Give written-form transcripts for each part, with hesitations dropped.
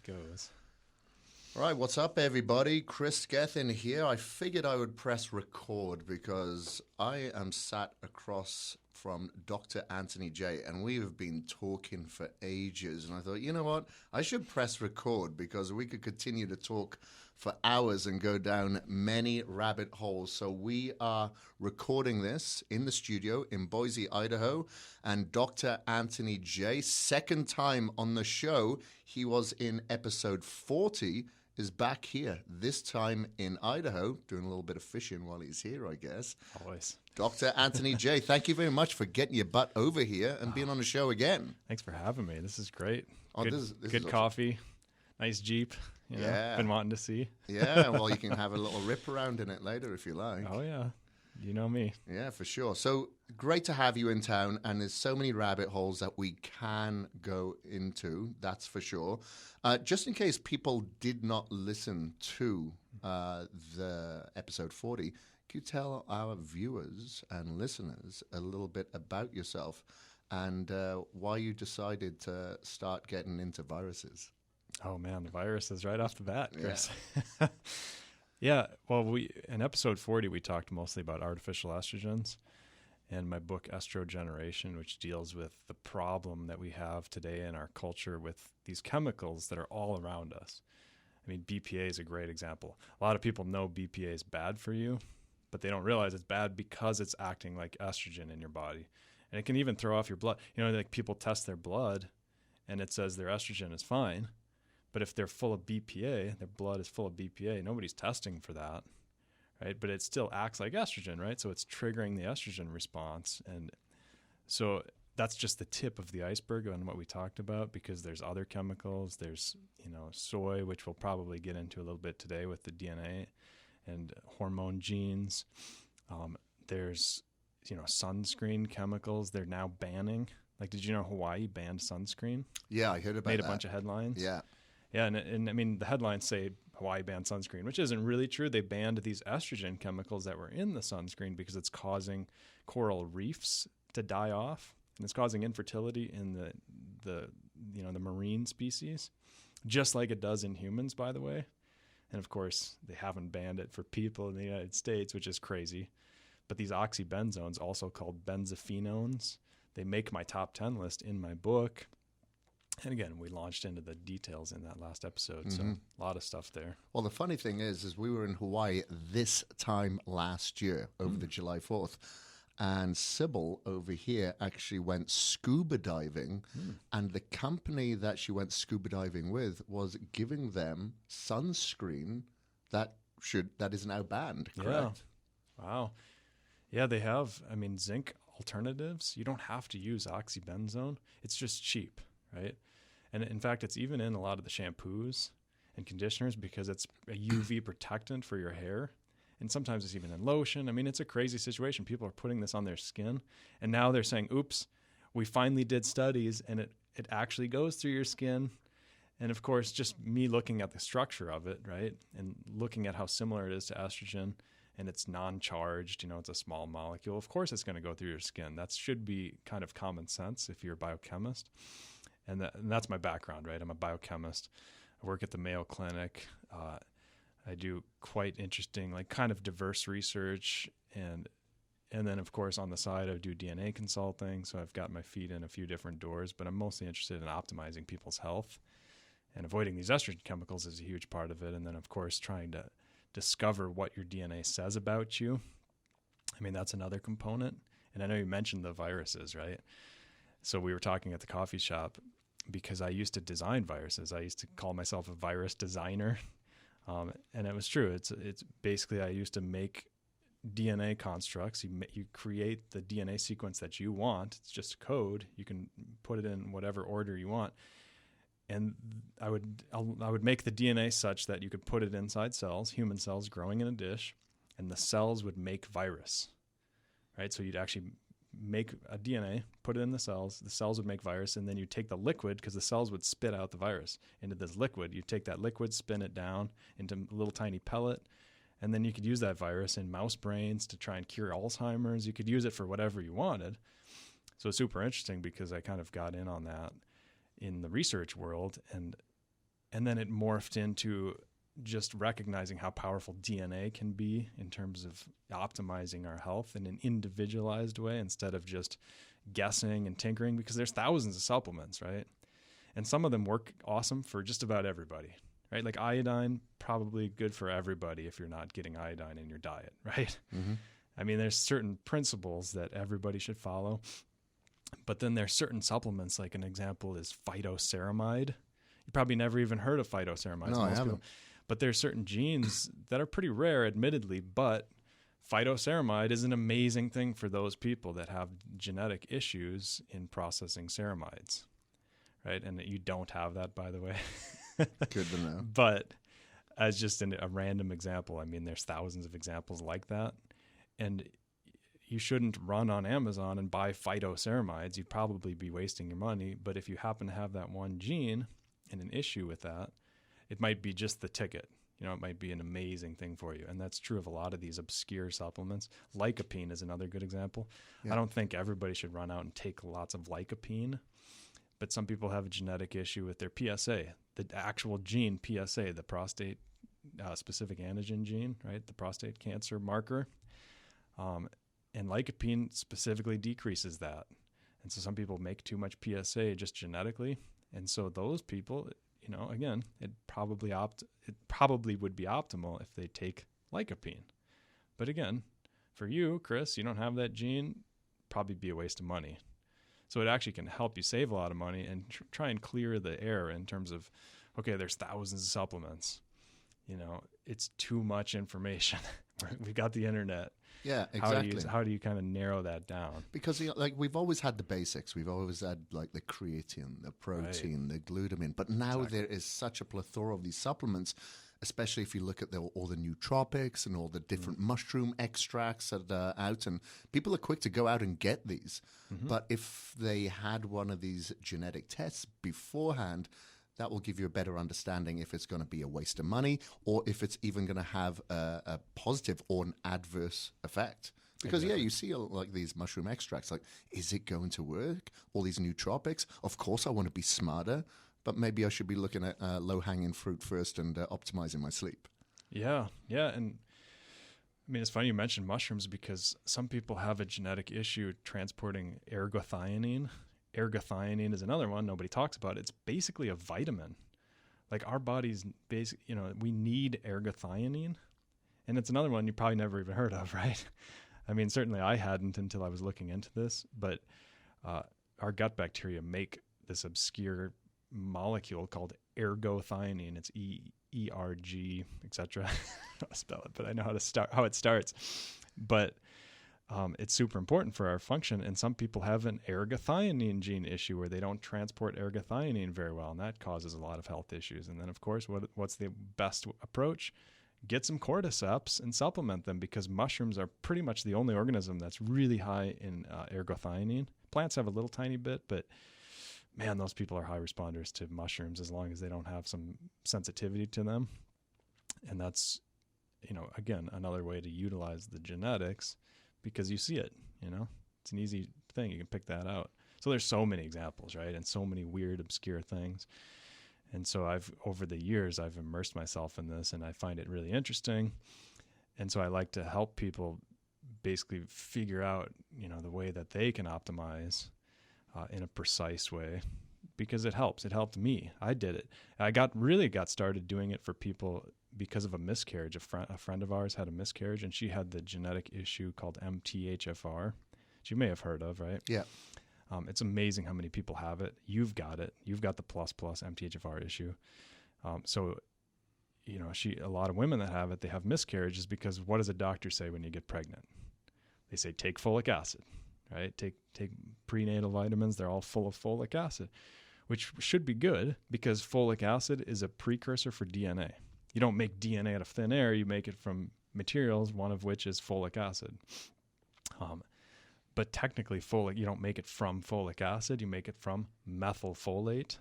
goes. All right, what's up, everybody? Kris Gethin here. I figured I would press record because I am sat across from Dr. Anthony J, and we have been talking for ages. And I thought, you know what? I should press record because we could continue to talk for hours and go down many rabbit holes. So we are recording this in the studio in Boise, Idaho. And Dr. Anthony J, second time on the show, he was in episode 40, is back here, this time in Idaho, doing a little bit of fishing while he's here, I guess. Always. Dr. Anthony J, thank you very much for getting your butt over here and being on the show again. Thanks for having me. This is great. Oh, good this good is coffee, nice Jeep. Yeah. Been wanting to see. Yeah, well, you can have a little rip around in it later if you like. Oh, yeah. You know me. Yeah, for sure. So great to have you in town, and there's so many rabbit holes that we can go into, that's for sure. Just in case people did not listen to the episode 40, can you tell our viewers and listeners a little bit about yourself and why you decided to start getting into viruses? Oh, man, the viruses right off the bat, Kris. Yeah. Yeah, well, in episode 40, we talked mostly about artificial estrogens and my book, Estrogeneration, which deals with the problem that we have today in our culture with these chemicals that are all around us. I mean, BPA is a great example. A lot of people know BPA is bad for you, but they don't realize it's bad because it's acting like estrogen in your body. And it can even throw off your blood. You know, like people test their blood and it says their estrogen is fine. But if they're full of BPA, their blood is full of BPA, nobody's testing for that, right? But it still acts like estrogen, right? So it's triggering the estrogen response. And so that's just the tip of the iceberg on what we talked about, because there's other chemicals. There's, soy, which we'll probably get into a little bit today with the DNA and hormone genes. There's, sunscreen chemicals they're now banning. Like, did you know Hawaii banned sunscreen? Yeah, I heard about that. Made a bunch of headlines. Yeah. Yeah, and I mean, the headlines say Hawaii banned sunscreen, which isn't really true. They banned these estrogen chemicals that were in the sunscreen because it's causing coral reefs to die off, and it's causing infertility in the marine species, just like it does in humans, by the way. And of course, they haven't banned it for people in the United States, which is crazy. But these oxybenzones, also called benzophenones, they make my top 10 list in my book. And again, we launched into the details in that last episode, so a lot of stuff there. Well, the funny thing is we were in Hawaii this time last year over the July 4th, and Sybil over here actually went scuba diving, and the company that she went scuba diving with was giving them sunscreen that is now banned, correct? Yeah. Wow. Yeah, they have, zinc alternatives. You don't have to use oxybenzone. It's just cheap, right? And in fact, it's even in a lot of the shampoos and conditioners because it's a UV protectant for your hair. And sometimes it's even in lotion. It's a crazy situation. People are putting this on their skin. And now they're saying, oops, we finally did studies and it actually goes through your skin. And of course, just me looking at the structure of it, right? And looking at how similar it is to estrogen, and it's non-charged, it's a small molecule. Of course, it's going to go through your skin. That should be kind of common sense if you're a biochemist. And that's my background, right? I'm a biochemist. I work at the Mayo Clinic. I do quite interesting, kind of diverse research. And then, of course, on the side, I do DNA consulting. So I've got my feet in a few different doors, but I'm mostly interested in optimizing people's health. And avoiding these estrogen chemicals is a huge part of it. And then, of course, trying to discover what your DNA says about you. That's another component. And I know you mentioned the viruses, right? So we were talking at the coffee shop because I used to design viruses. I used to call myself a virus designer. And it was true. It's basically, I used to make DNA constructs. You create the DNA sequence that you want. It's just code. You can put it in whatever order you want. And I would make the DNA such that you could put it inside cells, human cells growing in a dish, and the cells would make virus, right? So you'd actually make a DNA, put it in the cells would make virus, and then you take the liquid, because the cells would spit out the virus into this liquid. You take that liquid, spin it down into a little tiny pellet, and then you could use that virus in mouse brains to try and cure Alzheimer's. You could use it for whatever you wanted. So it's super interesting because I kind of got in on that in the research world, and And then it morphed into just recognizing how powerful DNA can be in terms of optimizing our health in an individualized way instead of just guessing and tinkering, because there's thousands of supplements, right? And some of them work awesome for just about everybody, right? Like iodine, probably good for everybody if you're not getting iodine in your diet, right? Mm-hmm. I mean, there's certain principles that everybody should follow, but then there's certain supplements, like an example is phytoceramide. You probably never even heard of phytoceramides. No, I haven't. But there's certain genes that are pretty rare, admittedly, but phytoceramide is an amazing thing for those people that have genetic issues in processing ceramides, right? And you don't have that, by the way. Good to know. But as just a random example, I mean, there's thousands of examples like that. And you shouldn't run on Amazon and buy phytoceramides. You'd probably be wasting your money. But if you happen to have that one gene and an issue with that, it might be just the ticket. You know, it might be an amazing thing for you. And that's true of a lot of these obscure supplements. Lycopene is another good example. Yeah. I don't think everybody should run out and take lots of lycopene, but some people have a genetic issue with their PSA, the actual gene PSA, the prostate specific antigen gene, right? The prostate cancer marker. And lycopene specifically decreases that. And so some people make too much PSA just genetically. And so those people, you know, again, it probably would be optimal if they take lycopene. But again, for you, Kris, you don't have that gene, probably be a waste of money. So it actually can help you save a lot of money and try and clear the air in terms of, okay, there's thousands of supplements. You know, it's too much information. We've got the internet. Yeah, exactly. How do you kind of narrow that down? Because like we've always had the basics. We've always had like the creatine, the protein, the glutamine. But now there is such a plethora of these supplements, especially if you look at all the nootropics and all the different mushroom extracts that are out. And people are quick to go out and get these. Mm-hmm. But if they had one of these genetic tests beforehand, that will give you a better understanding if it's going to be a waste of money or if it's even going to have a positive or an adverse effect. Because, exactly. You see like these mushroom extracts, like, is it going to work? All these nootropics? Of course, I want to be smarter, but maybe I should be looking at low-hanging fruit first and optimizing my sleep. Yeah. And I mean, it's funny you mentioned mushrooms because some people have a genetic issue transporting ergothioneine. Ergothioneine is another one nobody talks about. It's basically a vitamin. Like our body's basic, we need ergothioneine, and it's another one you probably never even heard of, right? I mean, certainly I hadn't until I was looking into this, but our gut bacteria make this obscure molecule called ergothioneine. It's ERG, etc. I'll spell it, but I know how it starts. But it's super important for our function, and some people have an ergothioneine gene issue where they don't transport ergothioneine very well, and that causes a lot of health issues. And then, of course, what's the best approach? Get some cordyceps and supplement them, because mushrooms are pretty much the only organism that's really high in ergothioneine. Plants have a little tiny bit, but man, those people are high responders to mushrooms as long as they don't have some sensitivity to them. And that's, again, another way to utilize the genetics. Because you see it, it's an easy thing. You can pick that out. So there's so many examples, right? And so many weird, obscure things. And so over the years, I've immersed myself in this, and I find it really interesting. And so I like to help people basically figure out, the way that they can optimize in a precise way, because it helps. It helped me. I did it. I got started doing it for people because of a miscarriage. A friend of ours had a miscarriage, and she had the genetic issue called MTHFR, which you may have heard of, right? Yeah. It's amazing how many people have it. You've got it. You've got the plus MTHFR issue. So, a lot of women that have it, they have miscarriages because what does a doctor say when you get pregnant? They say, take folic acid, right? Take prenatal vitamins. They're all full of folic acid, which should be good because folic acid is a precursor for DNA. You don't make DNA out of thin air. You make it from materials, one of which is folic acid. But technically, you don't make it from folic acid. You make it from methylfolate,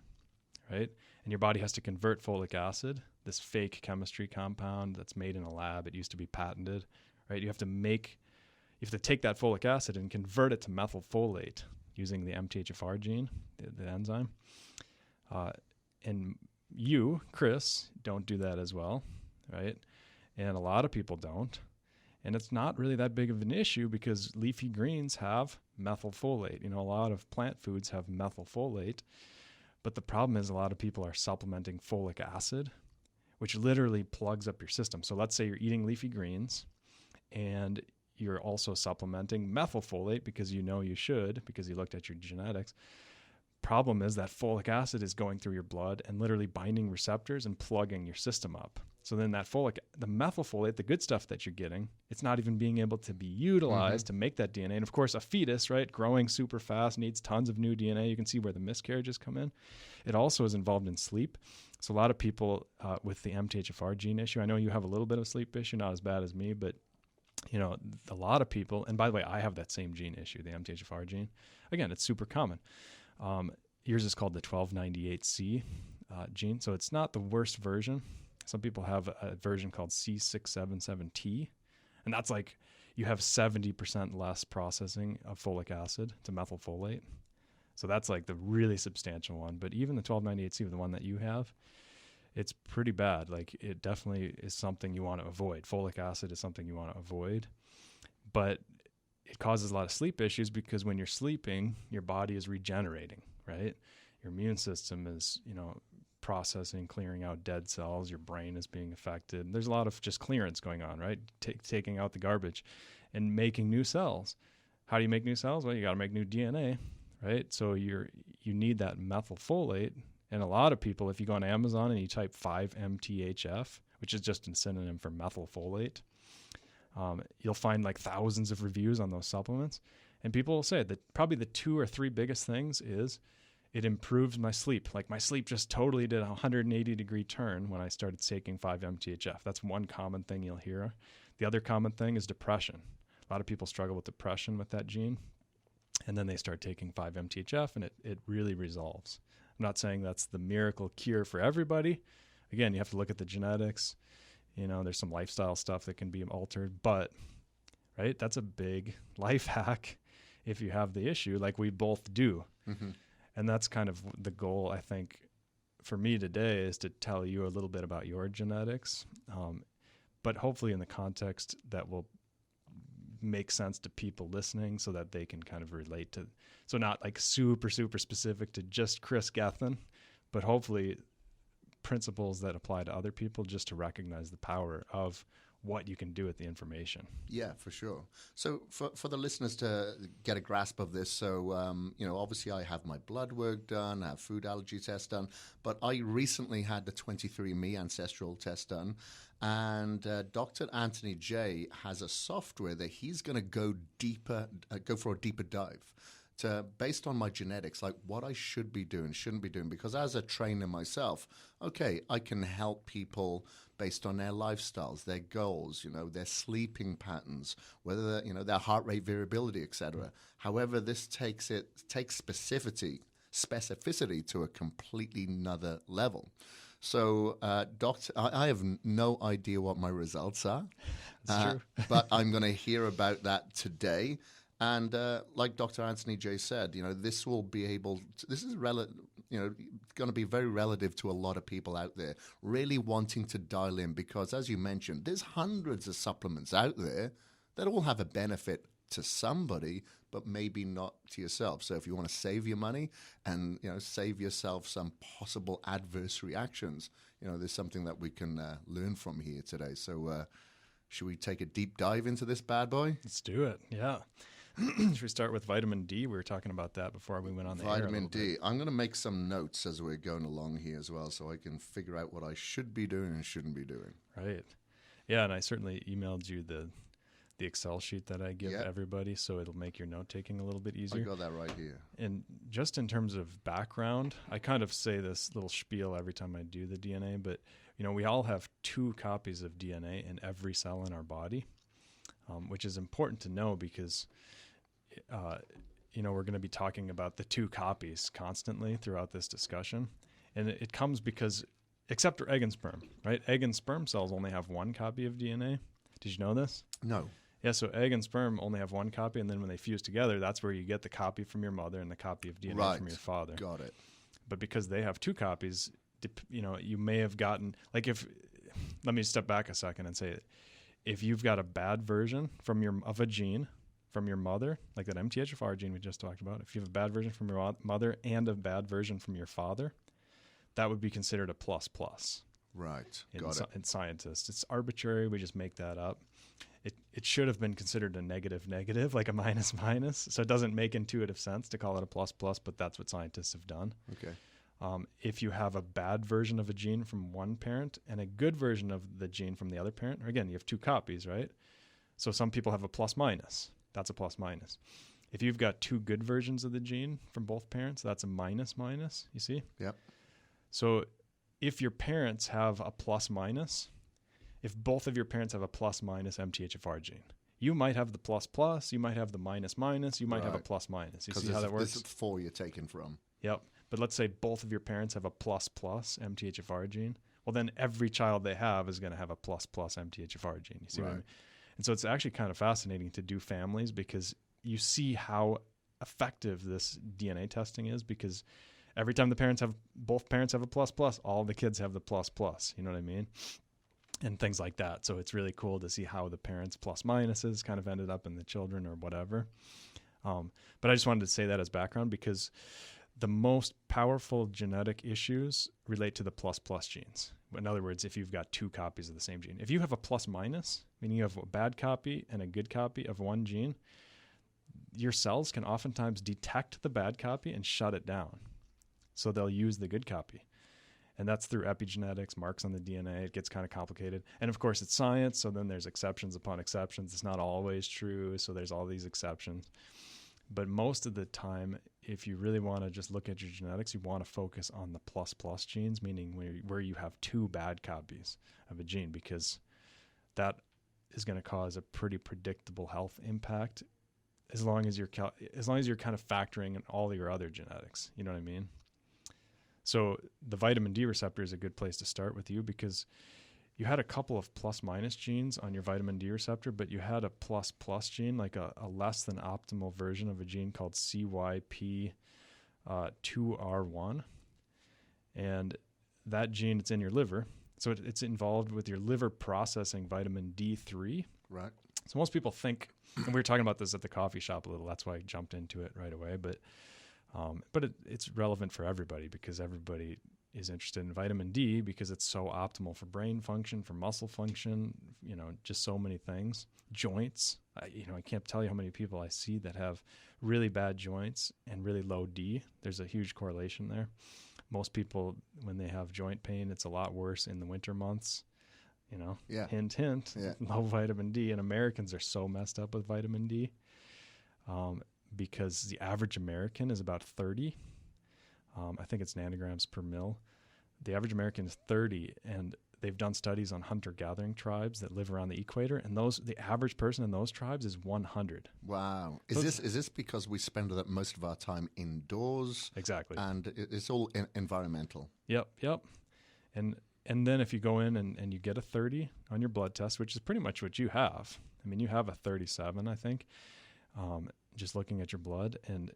right? And your body has to convert folic acid, this fake chemistry compound that's made in a lab. It used to be patented, right? You have to take that folic acid and convert it to methylfolate using the MTHFR gene, the enzyme. And you, Kris, don't do that as well, right? And a lot of people don't. And it's not really that big of an issue because leafy greens have methylfolate. You know, a lot of plant foods have methylfolate. But the problem is a lot of people are supplementing folic acid, which literally plugs up your system. So let's say you're eating leafy greens and you're also supplementing methylfolate because you know you should, because you looked at your genetics. Problem is that folic acid is going through your blood and literally binding receptors and plugging your system up. So then that the methylfolate, the good stuff that you're getting, it's not even being able to be utilized to make that DNA. And of course, a fetus, right, growing super fast, needs tons of new DNA. You can see where the miscarriages come in. It also is involved in sleep. So a lot of people with the MTHFR gene issue, I know you have a little bit of sleep issue, not as bad as me, but you know, a lot of people, and by the way, I have that same gene issue, the MTHFR gene. Again, it's super common. Yours is called the 1298C gene, so it's not the worst version. Some people have a version called C677T, and that's like you have 70% less processing of folic acid to methylfolate. So that's like the really substantial one. But even the 1298C, the one that you have, it's pretty bad. Like it definitely is something you want to avoid. Folic acid is something you want to avoid. But it causes a lot of sleep issues because when you're sleeping, your body is regenerating, right? Your immune system is, you know, processing, clearing out dead cells. Your brain is being affected. There's a lot of just clearance going on, right? Taking out the garbage and making new cells. How do you make new cells? Well, you got to make new DNA, right? So you need that methylfolate. And a lot of people, if you go on Amazon and you type 5-MTHF, which is just a synonym for methylfolate, you'll find like thousands of reviews on those supplements. And people will say that probably the 2 or 3 biggest things is it improved my sleep. Like my sleep just totally did a 180-degree turn when I started taking 5-MTHF. That's one common thing you'll hear. The other common thing is depression. A lot of people struggle with depression with that gene. And then they start taking 5-MTHF and it really resolves. I'm not saying that's the miracle cure for everybody. Again, you have to look at the genetics. You know, there's some lifestyle stuff that can be altered, but right, that's a big life hack if you have the issue like we both do. Mm-hmm. And that's kind of the goal, I think, for me today is to tell you a little bit about your genetics, but hopefully in the context that will make sense to people listening so that they can kind of relate to, so not like super, super specific to just Kris Gethin, but hopefully principles that apply to other people just to recognize the power of what you can do with the information. Yeah, for sure. So for the listeners to get a grasp of this, so, you know, obviously I have my blood work done, I have food allergy test done, but I recently had the 23andMe ancestral test done, and Dr. Anthony J has a software that he's going to go for a deeper dive to, based on my genetics, like what I should be doing, shouldn't be doing. Because as a trainer myself, okay, I can help people based on their lifestyles, their goals, you know, their sleeping patterns, whether you know their heart rate variability, etc. However, this takes specificity to a completely another level. So, Doctor, I have no idea what my results are. That's true. But I'm going to hear about that today. And like Dr. Anthony J said, you know, this will be able to, this is going to be very relative to a lot of people out there really wanting to dial in, because as you mentioned, there's hundreds of supplements out there that all have a benefit to somebody, but maybe not to yourself. So if you want to save your money and, you know, save yourself some possible adverse reactions, you know, there's something that we can learn from here today. So should we take a deep dive into this bad boy? Let's do it. Yeah. Should we start with vitamin D? We were talking about that before we went on the air. Vitamin D. I'm going to make some notes as we're going along here as well, so I can figure out what I should be doing and shouldn't be doing. Right. Yeah, and I certainly emailed you the Excel sheet that I give everybody, so it'll make your note-taking a little bit easier. I got that right here. And just in terms of background, I kind of say this little spiel every time I do the DNA, but you know, we all have 2 copies of DNA in every cell in our body, which is important to know because you know, we're going to be talking about the 2 copies constantly throughout this discussion. And it comes because, except for egg and sperm, right? Egg and sperm cells only have 1 copy of DNA. Did you know this? No. Yeah, so egg and sperm only have 1 copy, and then when they fuse together, that's where you get the copy from your mother and the copy of DNA from your father. Got it. But because they have 2 copies, you may have gotten, like, let me step back a second and say, if you've got a bad version of a gene from your mother, like that MTHFR gene we just talked about, if you have a bad version from your mother and a bad version from your father, that would be considered a plus. Right. In scientists. It's arbitrary. We just make that up. It should have been considered a negative, like a minus. So it doesn't make intuitive sense to call it a plus, but that's what scientists have done. Okay. If you have a bad version of a gene from one parent and a good version of the gene from the other parent, or again, you have two copies, right? So some people have a plus minus. That's a plus minus. If you've got two good versions of the gene from both parents, that's a minus, you see? Yep. So if your parents have a plus minus, if both of your parents have a plus minus MTHFR gene, you might have the plus, you might have the minus, you might have a plus minus. You see how that works? This is 4 you're taken from. Yep. But let's say both of your parents have a plus MTHFR gene. Well, then every child they have is going to have a plus MTHFR gene. You see what I mean? And so it's actually kind of fascinating to do families because you see how effective this DNA testing is, because every time both parents have a plus, all the kids have the plus. You know what I mean? And things like that. So it's really cool to see how the parents' plus minuses kind of ended up in the children or whatever. But I just wanted to say that as background because the most powerful genetic issues relate to the plus genes. In other words, if you've got two copies of the same gene. If you have a plus minus, meaning you have a bad copy and a good copy of one gene, your cells can oftentimes detect the bad copy and shut it down. So they'll use the good copy. And that's through epigenetics, marks on the DNA. It gets kind of complicated. And of course, it's science, so then there's exceptions upon exceptions. It's not always true, so there's all these exceptions. But most of the time, if you really want to just look at your genetics, you want to focus on the plus genes, meaning where you have two bad copies of a gene, because that is going to cause a pretty predictable health impact as long as you're kind of factoring in all your other genetics. You know what I mean? So the vitamin D receptor is a good place to start with you, because you had a couple of plus minus genes on your vitamin D receptor, but you had a plus gene, like a less than optimal version of a gene called CYP2R1. And that gene, it's in your liver. So it's involved with your liver processing vitamin D3. Right. So most people think, and we were talking about this at the coffee shop a little, that's why I jumped into it right away, but it's relevant for everybody, because everybody is interested in vitamin D because it's so optimal for brain function, for muscle function, just so many things. Joints. I can't tell you how many people I see that have really bad joints and really low D. There's a huge correlation there. Most people, when they have joint pain, it's a lot worse in the winter months. Yeah. Hint, yeah. Low vitamin D. And Americans are so messed up with vitamin D because the average American is about 30. I think it's nanograms per mil. The average American is 30, and they've done studies on hunter-gathering tribes that live around the equator, and the average person in those tribes is 100. Wow. So Is this because we spend most of our time indoors? Exactly. And it's all environmental. Yep. And then if you go in and you get a 30 on your blood test, which is pretty much what you have. I mean, you have a 37, I think, just looking at your blood, and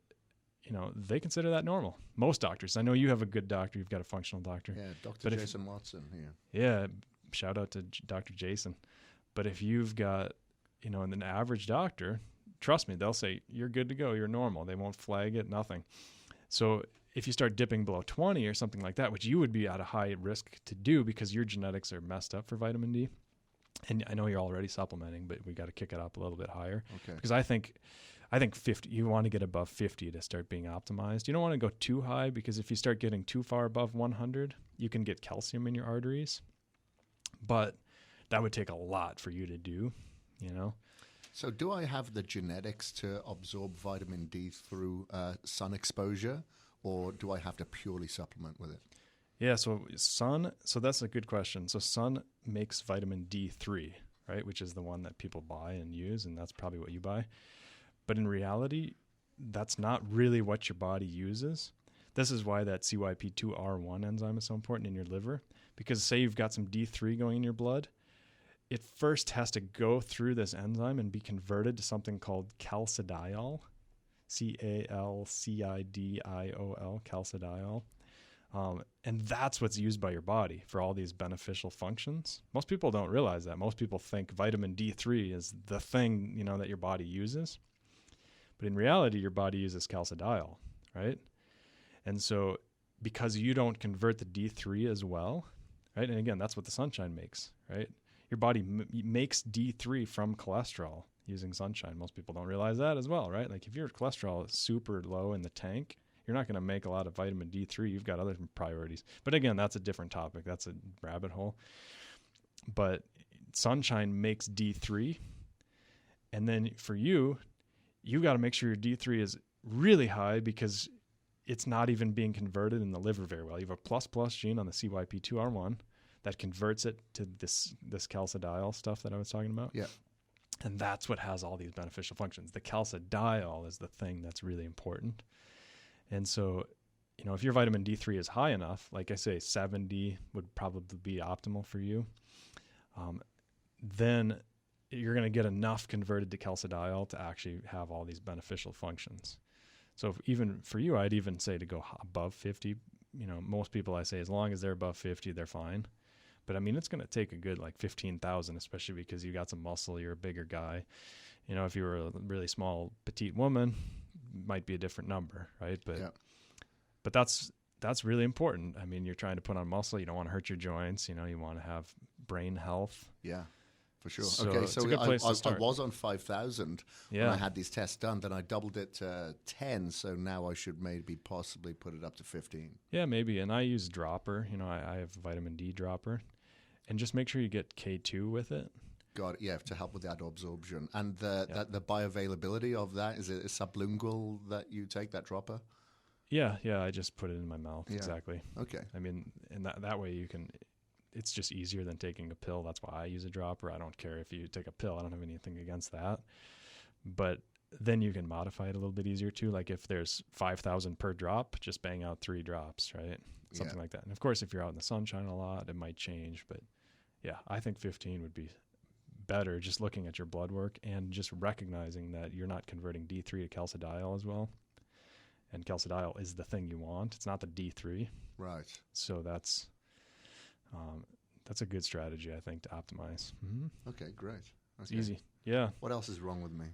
they consider that normal. Most doctors. I know you have a good doctor. You've got a functional doctor. Yeah, Dr. Jason Watson here. Yeah, shout out to Dr. Jason. But if you've got, an average doctor, trust me, they'll say, you're good to go. You're normal. They won't flag it, nothing. So if you start dipping below 20 or something like that, which you would be at a high risk to do because your genetics are messed up for vitamin D, and I know you're already supplementing, but we got to kick it up a little bit higher. Okay. Because I think 50, you want to get above 50 to start being optimized. You don't want to go too high, because if you start getting too far above 100, you can get calcium in your arteries. But that would take a lot for you to do, So do I have the genetics to absorb vitamin D through sun exposure, or do I have to purely supplement with it? Yeah, so that's a good question. So sun makes vitamin D3, right, which is the one that people buy and use, and that's probably what you buy. But in reality, that's not really what your body uses. This is why that CYP2R1 enzyme is so important in your liver, because say you've got some D3 going in your blood, it first has to go through this enzyme and be converted to something called calcidiol, CALCIDIOL, calcidiol. And that's what's used by your body for all these beneficial functions. Most people don't realize that. Most people think vitamin D3 is the thing, that your body uses. But in reality, your body uses calcidiol, right? And so because you don't convert the D3 as well, right? And again, that's what the sunshine makes, right? Your body makes D3 from cholesterol using sunshine. Most people don't realize that as well, right? Like if your cholesterol is super low in the tank, you're not going to make a lot of vitamin D3. You've got other priorities. But again, that's a different topic. That's a rabbit hole. But sunshine makes D3. And then for you got to make sure your D3 is really high because it's not even being converted in the liver very well. You have a plus gene on the CYP2R1 that converts it to this calcidiol stuff that I was talking about. Yeah. And that's what has all these beneficial functions. The calcidiol is the thing that's really important. And so, if your vitamin D3 is high enough, like I say, 70 would probably be optimal for you, then you're going to get enough converted to calcidiol to actually have all these beneficial functions. So even for you, I'd even say to go above 50. Most people I say, as long as they're above 50, they're fine. But it's going to take a good 15,000, especially because you got some muscle, you're a bigger guy. If you were a really small, petite woman, might be a different number, right? But that's really important. You're trying to put on muscle. You don't want to hurt your joints. You want to have brain health. Yeah, for sure. So okay, it's so a good place to start. I was on 5,000 when I had these tests done. Then I doubled it to 10. So now I should maybe possibly put it up to 15. Yeah, maybe. And I use dropper. I have vitamin D dropper. And just make sure you get K2 with it. Got it. Yeah, to help with that absorption. And the bioavailability of that, is it a sublingual that you take, that dropper? Yeah, I just put it in my mouth. Yeah. Exactly. Okay. And that way you can, it's just easier than taking a pill. That's why I use a dropper. I don't care if you take a pill. I don't have anything against that. But then you can modify it a little bit easier too. Like if there's 5,000 per drop, just bang out 3 drops, right? Something like that. And of course, if you're out in the sunshine a lot, it might change. But yeah, I think 15 would be better, just looking at your blood work and just recognizing that you're not converting D3 to calcidiol as well. And calcidiol is the thing you want. It's not the D3. Right. So that's a good strategy, I think, to optimize. Mm-hmm. Okay, great. It's easy. Yeah. What else is wrong with me?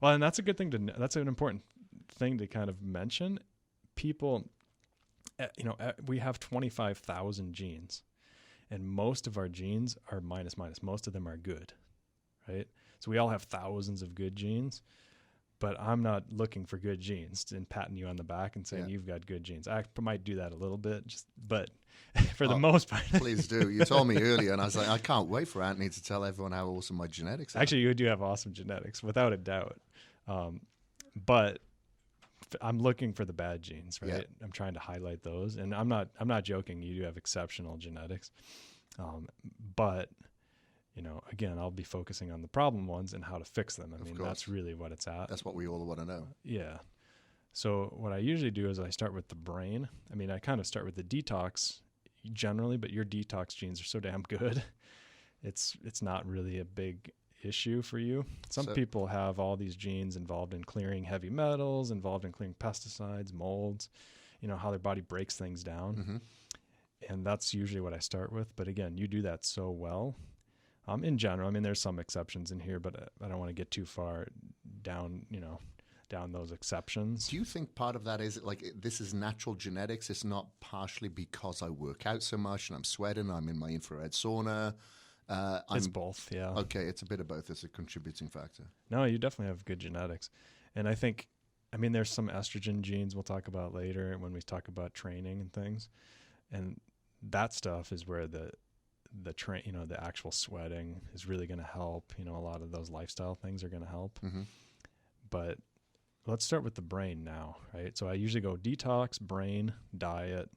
Well, and that's a good thing that's an important thing to kind of mention. People, we have 25,000 genes, and most of our genes are minus. Most of them are good, right? So we all have thousands of good genes, but I'm not looking for good genes and patting you on the back and saying you've got good genes. I might do that a little bit, but for the most part. Please do. You told me earlier, and I was like, I can't wait for Anthony to tell everyone how awesome my genetics are. Actually, you do have awesome genetics, without a doubt. But I'm looking for the bad genes, right? Yeah. I'm trying to highlight those, and I'm not joking. You do have exceptional genetics, but again, I'll be focusing on the problem ones and how to fix them. That's really what it's at. That's what we all want to know. Yeah. So what I usually do is I start with the brain. I kind of start with the detox generally, but your detox genes are so damn good. It's not really a big issue for you. Some people have all these genes involved in clearing heavy metals, involved in clearing pesticides, molds, how their body breaks things down. Mm-hmm. And that's usually what I start with. But again, you do that so well. In general, there's some exceptions in here, but I don't want to get too far down those exceptions. Do you think part of that is this is natural genetics? It's not partially because I work out so much and I'm sweating, I'm in my infrared sauna. It's both, yeah. Okay, it's a bit of both. It's a contributing factor. No, you definitely have good genetics. And I think, there's some estrogen genes we'll talk about later when we talk about training and things. And that stuff is where the actual sweating is really going to help. A lot of those lifestyle things are going to help. Mm-hmm. But let's start with the brain now, right? So I usually go detox, brain, diet,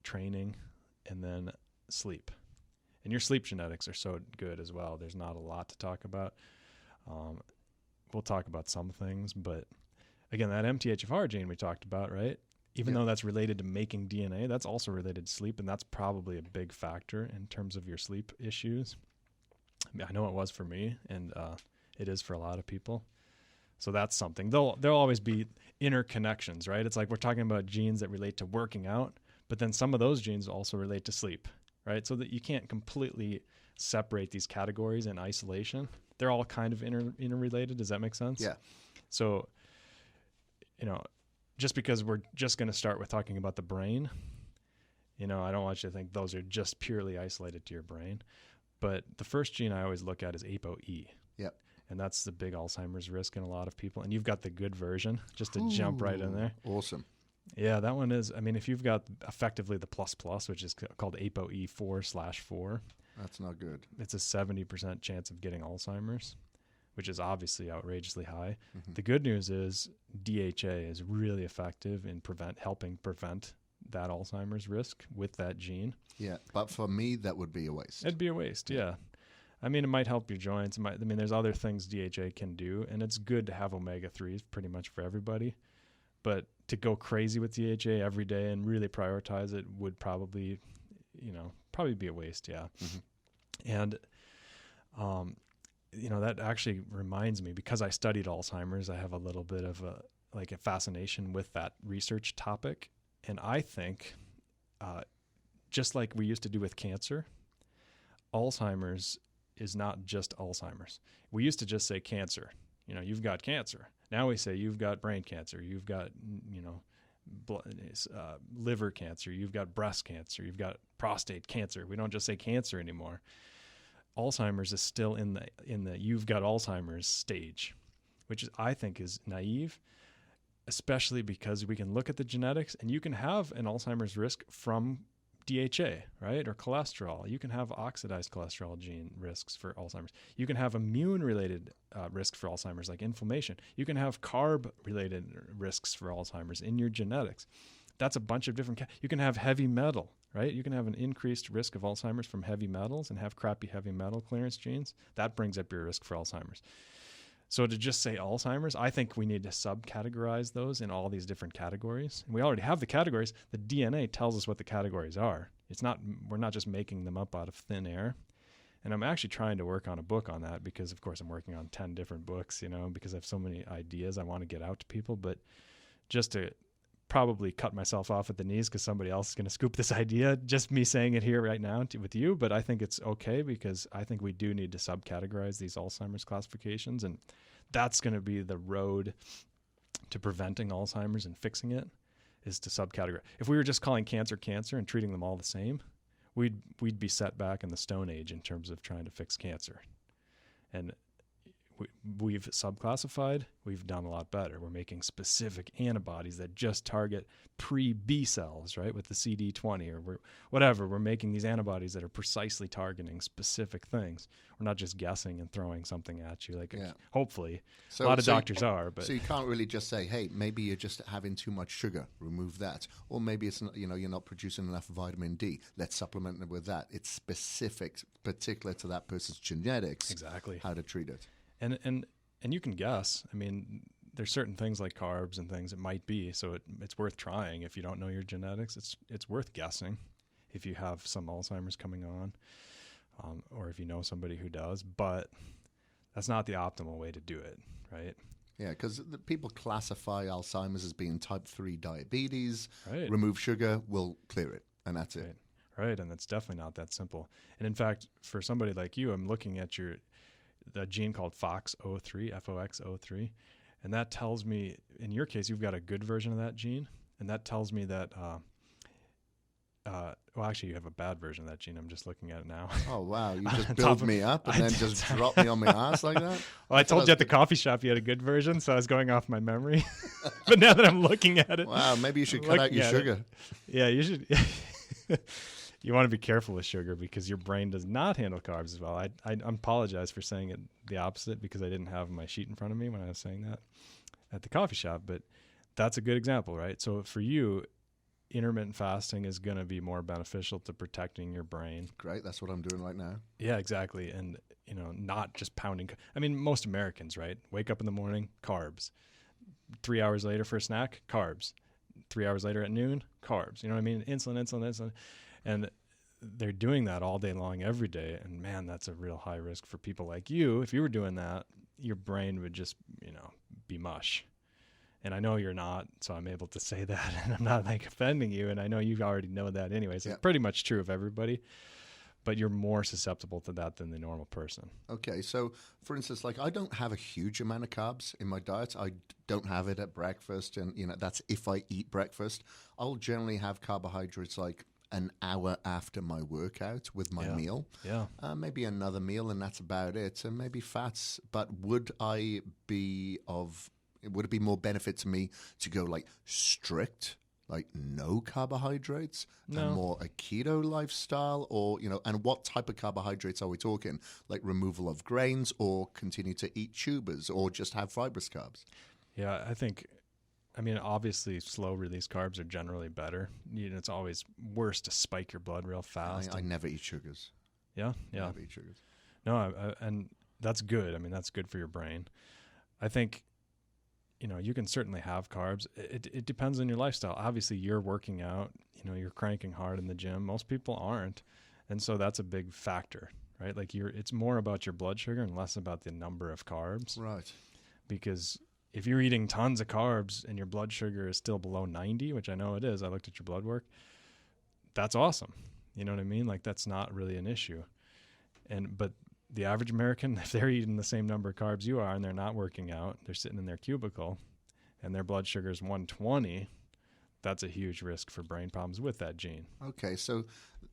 training, and then sleep. And your sleep genetics are so good as well. There's not a lot to talk about. We'll talk about some things, but again, that MTHFR gene we talked about, right? Even though that's related to making DNA, that's also related to sleep, and that's probably a big factor in terms of your sleep issues. I know it was for me, and it is for a lot of people. So that's something. There'll always be interconnections, right? It's like we're talking about genes that relate to working out, but then some of those genes also relate to sleep, right? So that you can't completely separate these categories in isolation. They're all kind of interrelated. Does that make sense? Yeah. So, just because we're just going to start with talking about the brain, I don't want you to think those are just purely isolated to your brain. But the first gene I always look at is ApoE. Yep. And that's the big Alzheimer's risk in a lot of people. And you've got the good version, just to jump right in there. Awesome. Yeah, that one is, if you've got effectively the plus, which is called ApoE 4/4. That's not good. It's a 70% chance of getting Alzheimer's, which is obviously outrageously high. Mm-hmm. The good news is DHA is really effective in helping prevent that Alzheimer's risk with that gene. Yeah, but for me, that would be a waste. It'd be a waste, yeah. It might help your joints. There's other things DHA can do, and it's good to have omega-3s pretty much for everybody. But to go crazy with DHA every day and really prioritize it would probably be a waste, yeah. Mm-hmm. And, that actually reminds me, because I studied Alzheimer's, I have a little bit of a fascination with that research topic. And I think, just like we used to do with cancer, Alzheimer's is not just Alzheimer's. We used to just say cancer. You've got cancer. Now we say you've got brain cancer. You've got, liver cancer. You've got breast cancer. You've got prostate cancer. We don't just say cancer anymore. Alzheimer's is still in the you've got Alzheimer's stage, which I think is naive, especially because we can look at the genetics and you can have an Alzheimer's risk from DHA, right? Or cholesterol. You can have oxidized cholesterol gene risks for Alzheimer's. You can have immune-related risks for Alzheimer's, like inflammation. You can have carb-related risks for Alzheimer's in your genetics. That's a bunch of different... You can have heavy metal, right? You can have an increased risk of Alzheimer's from heavy metals and have crappy heavy metal clearance genes. That brings up your risk for Alzheimer's. So to just say Alzheimer's, I think we need to subcategorize those in all these different categories. And we already have the categories. The DNA tells us what the categories are. We're not just making them up out of thin air. And I'm actually trying to work on a book on that because, of course, I'm working on 10 different books, because I have so many ideas I want to get out to people. But just to probably cut myself off at the knees because somebody else is going to scoop this idea, just me saying it here right now with you. But I think it's okay because I think we do need to subcategorize these Alzheimer's classifications. And that's going to be the road to preventing Alzheimer's and fixing it, is to subcategorize. If we were just calling cancer and treating them all the same, we'd be set back in the Stone Age in terms of trying to fix cancer. And we've subclassified, we've done a lot better. We're making specific antibodies that just target pre-B cells, right, with the CD20 or whatever. We're making these antibodies that are precisely targeting specific things. We're not just guessing and throwing something at you, hopefully. A lot of doctors are. But so you can't really just say, hey, maybe you're just having too much sugar, remove that. Or maybe it's not, you're not producing enough vitamin D, let's supplement it with that. It's specific, particular to that person's genetics. Exactly. How to treat it. And you can guess. There's certain things like carbs and things it might be, so it's worth trying. If you don't know your genetics, it's worth guessing if you have some Alzheimer's coming on, or if you know somebody who does. But that's not the optimal way to do it, right? Yeah, because people classify Alzheimer's as being type 3 diabetes. Right. Remove sugar, we'll clear it, and that's it. Right, and it's definitely not that simple. And in fact, for somebody like you, I'm looking at the gene called FOXO3, FOXO3, and that tells me, in your case, you've got a good version of that gene, and that tells me that, actually, you have a bad version of that gene. I'm just looking at it now. Oh, wow. You just build me up and then just drop me on my ass like that? Well, I told you at the coffee shop you had a good version, so I was going off my memory. But now that I'm looking at it... Wow, maybe you should cut out your sugar. Yeah, you should... You want to be careful with sugar because your brain does not handle carbs as well. I apologize for saying it the opposite because I didn't have my sheet in front of me when I was saying that at the coffee shop. But that's a good example, right? So for you, intermittent fasting is going to be more beneficial to protecting your brain. Great. That's what I'm doing right now. Yeah, exactly. And, not just pounding. Most Americans, right? Wake up in the morning, carbs. 3 hours later for a snack, carbs. 3 hours later at noon, carbs. You know what I mean? Insulin. And they're doing that all day long, every day. And man, that's a real high risk for people like you. If you were doing that, your brain would just, be mush. And I know you're not, so I'm able to say that, and I'm not like offending you. And I know you already know that anyways. It's pretty much true of everybody, but you're more susceptible to that than the normal person. Okay, so for instance, like I don't have a huge amount of carbs in my diet. I don't have it at breakfast, and that's if I eat breakfast. I'll generally have carbohydrates like an hour after my workout with my meal. Yeah. Maybe another meal, and that's about it. And maybe fats. But would it be more benefit to me to go like strict, like no carbohydrates, and more a keto lifestyle, or and what type of carbohydrates are we talking? Like removal of grains, or continue to eat tubers, or just have fibrous carbs? Yeah, obviously slow release carbs are generally better. It's always worse to spike your blood real fast. I never eat sugars. Yeah. Never eat sugars. No, and that's good. That's good for your brain. I think, you can certainly have carbs. It depends on your lifestyle. Obviously, you're working out, you're cranking hard in the gym. Most people aren't. And so that's a big factor, right? Like it's more about your blood sugar and less about the number of carbs. Right. Because if you're eating tons of carbs and your blood sugar is still below 90, which I know it is, I looked at your blood work, that's awesome. You know what I mean? Like that's not really an issue. But the average American, if they're eating the same number of carbs you are and they're not working out, they're sitting in their cubicle and their blood sugar is 120, that's a huge risk for brain problems with that gene. Okay, so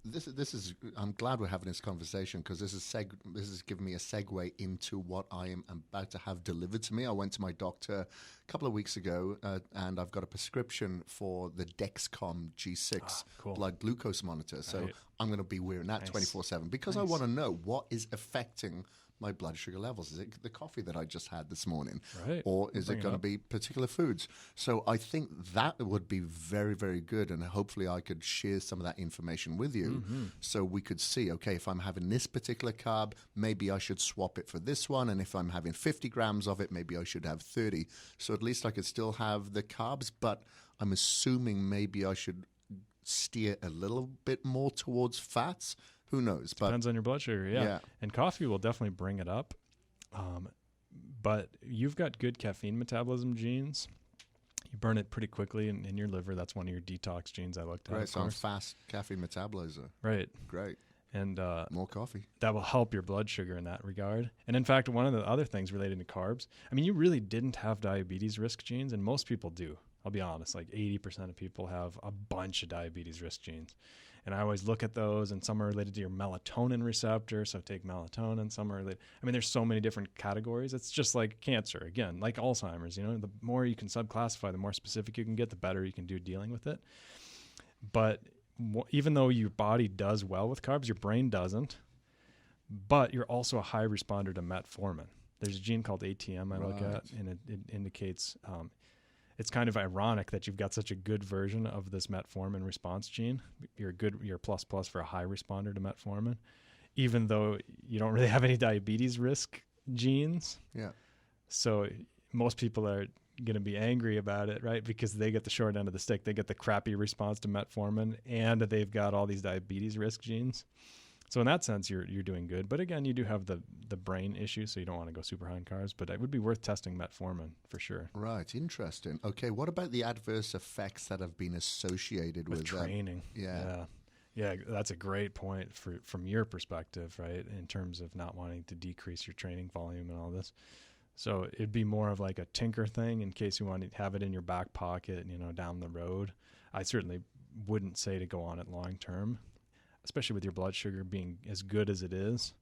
this is I'm glad we're having this conversation, because this is giving me a segue into what I am about to have delivered to me. I went to my doctor a couple of weeks ago, and I've got a prescription for the Dexcom G6 blood glucose monitor. So I'm going to be wearing that 24/7 because I want to know what is affecting my blood sugar levels. Is it the coffee that I just had this morning? Right. Or is it going to be particular foods? So I think that would be very, very good. And hopefully I could share some of that information with you so we could see, okay, if I'm having this particular carb, maybe I should swap it for this one. And if I'm having 50 grams of it, maybe I should have 30. So at least I could still have the carbs, but I'm assuming maybe I should steer a little bit more towards fats. Who knows? Depends on your blood sugar, yeah. And coffee will definitely bring it up. But you've got good caffeine metabolism genes. You burn it pretty quickly in your liver. That's one of your detox genes I looked at. Right, so I'm fast caffeine metabolizer. Right. Great. And more coffee. That will help your blood sugar in that regard. And in fact, one of the other things related to carbs, you really didn't have diabetes risk genes, and most people do. I'll be honest, like 80% of people have a bunch of diabetes risk genes. And I always look at those, and some are related to your melatonin receptor, so take melatonin. Some are related. There's so many different categories. It's just like cancer, again, like Alzheimer's. The more you can subclassify, the more specific you can get, the better you can do dealing with it. But even though your body does well with carbs, your brain doesn't. But you're also a high responder to metformin. There's a gene called ATM I look at, and it indicates... it's kind of ironic that you've got such a good version of this metformin response gene. You're plus for a high responder to metformin, even though you don't really have any diabetes risk genes. Yeah. So most people are going to be angry about it, right? Because they get the short end of the stick. They get the crappy response to metformin, and they've got all these diabetes risk genes. So in that sense, you're doing good. But again, you do have the brain issue, so you don't want to go super high in carbs. But it would be worth testing metformin for sure. Right, interesting. Okay, what about the adverse effects that have been associated with training? Yeah, that's a great point from your perspective, right? In terms of not wanting to decrease your training volume and all this. So it'd be more of like a tinker thing in case you want to have it in your back pocket, down the road. I certainly wouldn't say to go on it long term, especially with your blood sugar being as good as it is.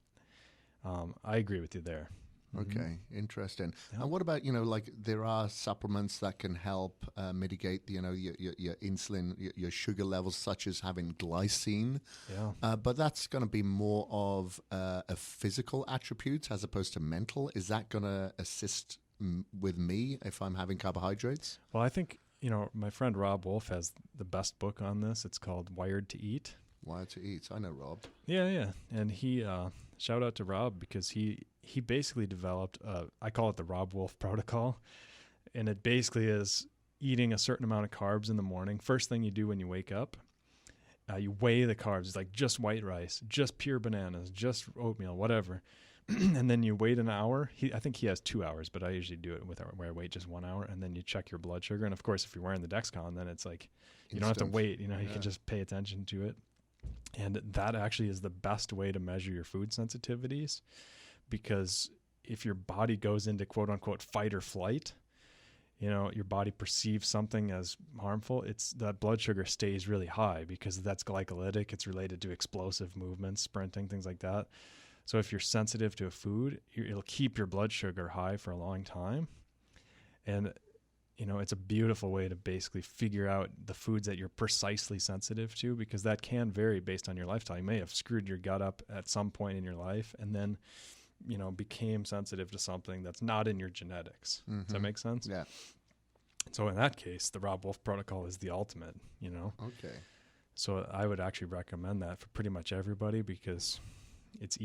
I agree with you there. Okay, interesting. Yeah. And what about, like there are supplements that can help mitigate, your insulin, your sugar levels, such as having glycine. Yeah. But that's going to be more of a physical attribute as opposed to mental. Is that going to assist with me if I'm having carbohydrates? Well, I think, my friend Rob Wolf has the best book on this. It's called Wired to Eat. Wired to Eat. I know Rob. Yeah. And he, shout out to Rob, because he basically developed, I call it the Rob Wolf protocol. And it basically is eating a certain amount of carbs in the morning. First thing you do when you wake up, you weigh the carbs. It's like just white rice, just pure bananas, just oatmeal, whatever. and then you wait an hour. I think he has 2 hours, but I usually do it where I wait just 1 hour, and then you check your blood sugar. And of course, if you're wearing the Dexcom, then it's like you don't have to wait. You can just pay attention to it. And that actually is the best way to measure your food sensitivities, because if your body goes into quote unquote fight or flight, your body perceives something as harmful, that blood sugar stays really high because that's glycolytic. It's related to explosive movements, sprinting, things like that. So if you're sensitive to a food, it'll keep your blood sugar high for a long time. And, it's a beautiful way to basically figure out the foods that you're precisely sensitive to, because that can vary based on your lifestyle. You may have screwed your gut up at some point in your life and then, became sensitive to something that's not in your genetics. Mm-hmm. Does that make sense? Yeah. So in that case, the Rob Wolf protocol is the ultimate, Okay. So I would actually recommend that for pretty much everybody, because it's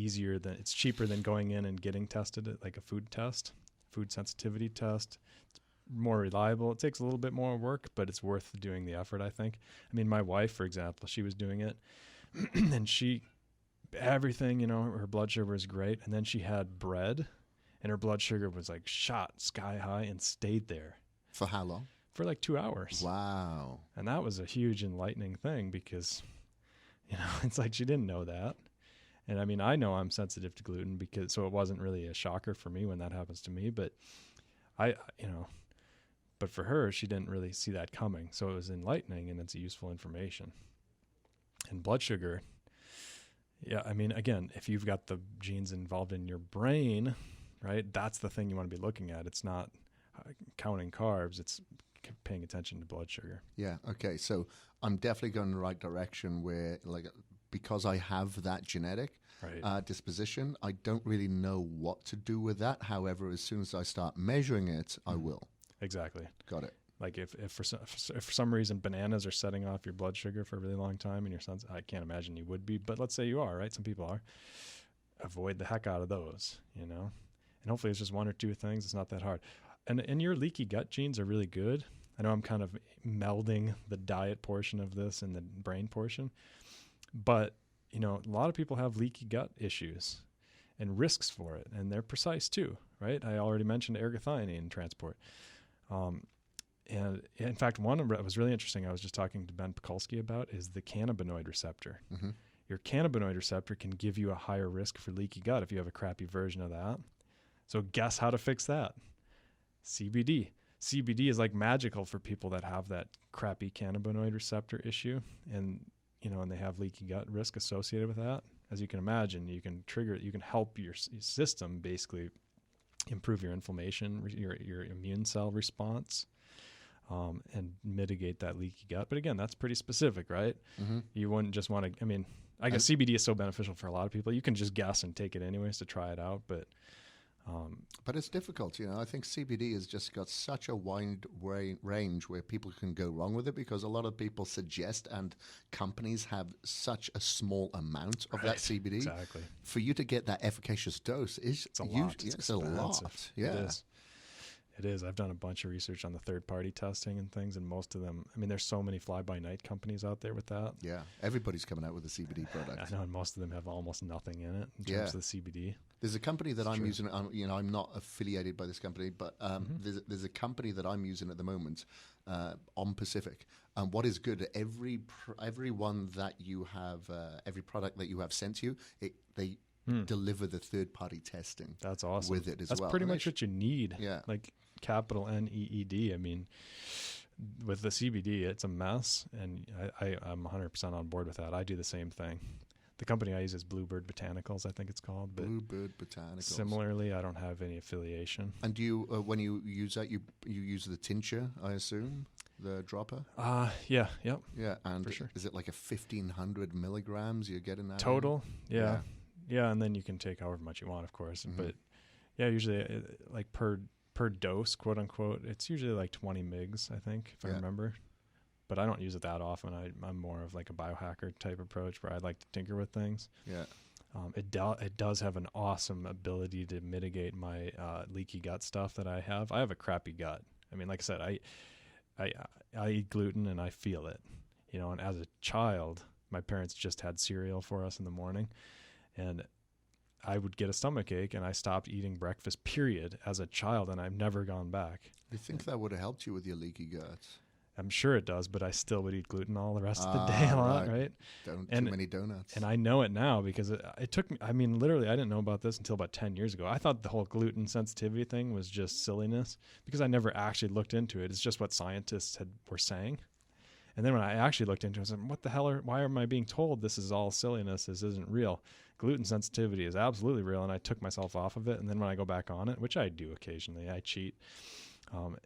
cheaper than going in and getting tested at like a food sensitivity test. It's more reliable. It takes a little bit more work, but it's worth doing the effort, I think. I mean, my wife, for example, she was doing it and everything, her blood sugar was great. And then she had bread and her blood sugar was like shot sky high and stayed there. For how long? For like 2 hours. Wow. And that was a huge enlightening thing, because, it's like she didn't know that. And I mean, I know I'm sensitive to gluten, so it wasn't really a shocker for me when that happens to me, but but for her, she didn't really see that coming. So it was enlightening, and it's useful information. And blood sugar, yeah, I mean, again, if you've got the genes involved in your brain, right, that's the thing you want to be looking at. It's not counting carbs, it's paying attention to blood sugar. Yeah. Okay. So I'm definitely going in the right direction where, because I have that genetic disposition, I don't really know what to do with that. However, as soon as I start measuring it, I will. Exactly. Got it. Like if for some reason bananas are setting off your blood sugar for a really long time, and I can't imagine you would be, but let's say you are, right? Some people are. Avoid the heck out of those, and hopefully it's just one or two things. It's not that hard. And your leaky gut genes are really good. I know I'm kind of melding the diet portion of this and the brain portion, but a lot of people have leaky gut issues and risks for it, and they're precise too, right? I already mentioned ergothioneine transport. And in fact, one that was really interesting, I was just talking to Ben Pekulski about, is the cannabinoid receptor. Mm-hmm. Your cannabinoid receptor can give you a higher risk for leaky gut if you have a crappy version of that. So guess how to fix that? CBD. CBD is like magical for people that have that crappy cannabinoid receptor issue, and and they have leaky gut risk associated with that. As you can imagine, you can trigger it. You can help your system basically improve your inflammation, your immune cell response, and mitigate that leaky gut. But again, that's pretty specific, right? Mm-hmm. You wouldn't just want to. I mean, I guess CBD is so beneficial for a lot of people. You can just guess and take it anyways to try it out, but it's difficult. I think CBD has just got such a wide range where people can go wrong with it, because a lot of people suggest, and companies have such a small amount of that CBD. Exactly. For you to get that efficacious dose, it's a lot. It's a lot. Yeah. It is. I've done a bunch of research on the third-party testing and things, and most of them, I mean, there's so many fly-by-night companies out there with that. Yeah, everybody's coming out with a CBD product. I know, and most of them have almost nothing in it in terms of the CBD. There's a company that I'm using. I'm not affiliated by this company, but there's a company that I'm using at the moment, on Pacific. And what is good, every one that you have, every product that you have sent to you, they deliver the third-party testing. That's awesome. With it as well. That's pretty much what you need. Yeah. Like capital NEED. I mean, with the CBD, it's a mess, and I'm 100% on board with that. I do the same thing. The company I use is Bluebird Botanicals, I think it's called. But Bluebird Botanicals. Similarly, I don't have any affiliation. And do you, when you use that, you use the tincture, I assume, the dropper? Yeah, yep. Yeah, and for sure. Is it like 1,500 milligrams you're getting that? Total, yeah. Yeah, and then you can take however much you want, of course. Mm-hmm. But yeah, usually like per dose, quote unquote, it's usually like 20 mgs, I think, if I remember. But I don't use it that often. I'm more of like a biohacker type approach where I like to tinker with things. Yeah. It does have an awesome ability to mitigate my leaky gut stuff that I have. I have a crappy gut. I mean, like I said, I eat gluten and I feel it. And as a child, my parents just had cereal for us in the morning. And I would get a stomach ache, and I stopped eating breakfast, period, as a child, and I've never gone back. You think that would have helped you with your leaky gut? I'm sure it does, but I still would eat gluten all the rest of the day a lot, right? Too many donuts. And I know it now because it took me, I mean, literally, I didn't know about this until about 10 years ago. I thought the whole gluten sensitivity thing was just silliness because I never actually looked into it. It's just what scientists were saying. And then when I actually looked into it, I said, what the hell why am I being told this is all silliness? This isn't real. Gluten sensitivity is absolutely real. And I took myself off of it. And then when I go back on it, which I do occasionally, I cheat.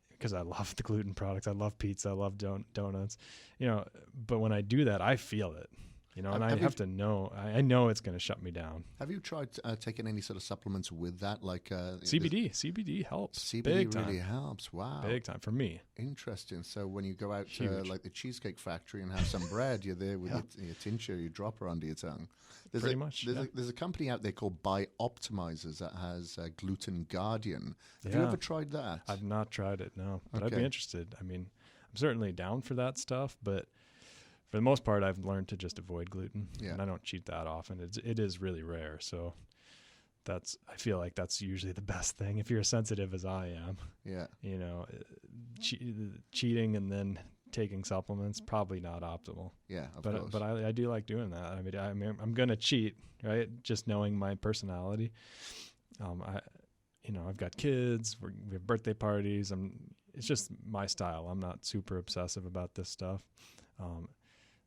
Because I love the gluten products. I love pizza. I love donuts, but when I do that, I feel it, and I have to know, I know it's going to shut me down. Have you tried taking any sort of supplements with that? Like CBD helps. CBD really helps. Wow. Big time for me. Interesting. So when you go out to like the Cheesecake Factory and have some bread, you're there with your tincture, your dropper under your tongue. Pretty much. There's a company out there called Bioptimizers that has Gluten Guardian. Have you ever tried that? I've not tried it, no. But I'd be interested. I mean, I'm certainly down for that stuff, but for the most part, I've learned to just avoid gluten. Yeah. And I don't cheat that often. It is really rare. So I feel like that's usually the best thing if you're as sensitive as I am. Yeah. Cheating and then taking supplements, probably not optimal. Yeah, of course. But I do like doing that. I mean, I'm going to cheat, right? Just knowing my personality. I've got kids. We have birthday parties. It's just my style. I'm not super obsessive about this stuff.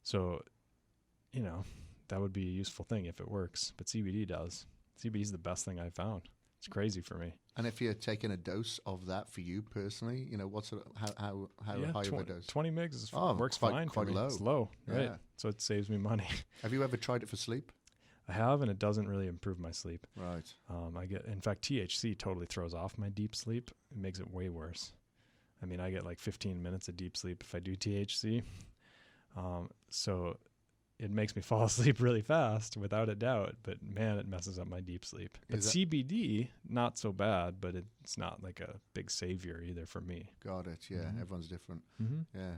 So that would be a useful thing if it works. But CBD does. CBD is the best thing I've found. It's crazy for me. And if you're taking a dose of that for you personally, what's how high of a dose? 20 mgs works quite, fine for quite me. low. It's low, right? So it saves me money. Have you ever tried it for sleep? I have, and it doesn't really improve my sleep. Right. In fact, THC totally throws off my deep sleep. It makes it way worse. I mean, I get like 15 minutes of deep sleep if I do THC. So it makes me fall asleep really fast, without a doubt. But man, it messes up my deep sleep. But CBD, not so bad, but it's not like a big savior either for me. Got it. Yeah, everyone's different. Mm-hmm. Yeah.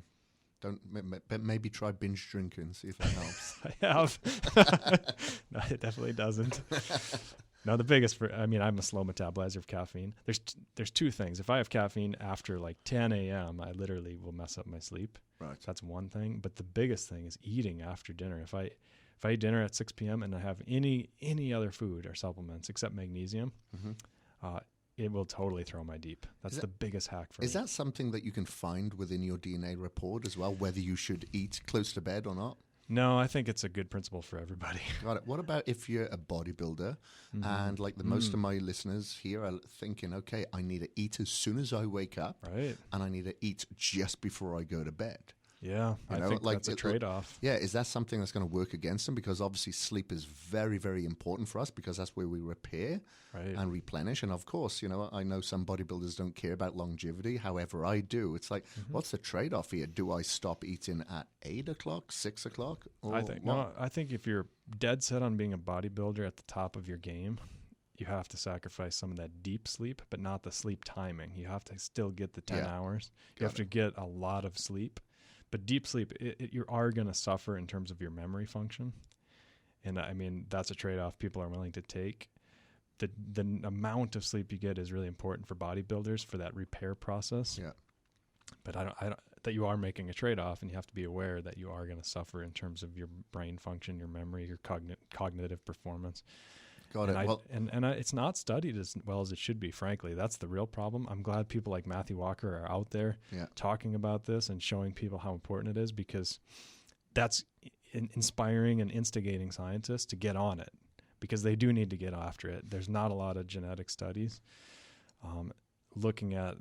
Maybe try binge drinking, see if that helps. I have. No, it definitely doesn't. No, the biggest I'm a slow metabolizer of caffeine. There's two things. If I have caffeine after like 10 a.m., I literally will mess up my sleep. Right. That's one thing. But the biggest thing is eating after dinner. If I eat dinner at 6 p.m. and I have any other food or supplements except magnesium, it will totally throw my deep. That's the biggest hack for me. Is that something that you can find within your DNA report as well, whether you should eat close to bed or not? No, I think it's a good principle for everybody. Got it. What about if you're a bodybuilder and like most of my listeners here are thinking, okay, I need to eat as soon as I wake up, right? And I need to eat just before I go to bed. Yeah, I think that's a trade-off. Yeah, is that something that's going to work against them? Because obviously sleep is very, very important for us because that's where we repair and replenish. And of course, I know some bodybuilders don't care about longevity. However, I do. It's like, what's the trade-off here? Do I stop eating at 8 o'clock, 6 o'clock? I think if you're dead set on being a bodybuilder at the top of your game, you have to sacrifice some of that deep sleep, but not the sleep timing. You have to still get the 10 hours. You have to get a lot of sleep. But deep sleep, you are going to suffer in terms of your memory function. And I mean, that's a trade-off people are willing to take. The amount of sleep you get is really important for bodybuilders for that repair process. Yeah. But I don't that you are making a trade-off, and you have to be aware that you are going to suffer in terms of your brain function, your memory, your cognitive performance. Got it. And it's not studied as well as it should be, frankly. That's the real problem. I'm glad people like Matthew Walker are out there talking about this and showing people how important it is, because that's inspiring and instigating scientists to get on it, because they do need to get after it. There's not a lot of genetic studies looking at,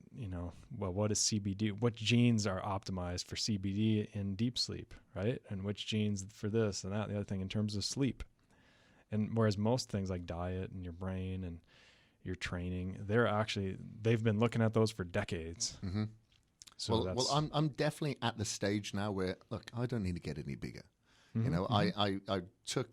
what is CBD? What genes are optimized for CBD in deep sleep, right? And which genes for this and that and the other thing in terms of sleep. And whereas most things like diet and your brain and your training, they've been looking at those for decades. Mm-hmm. So I'm definitely at the stage now where, look, I don't need to get any bigger. I took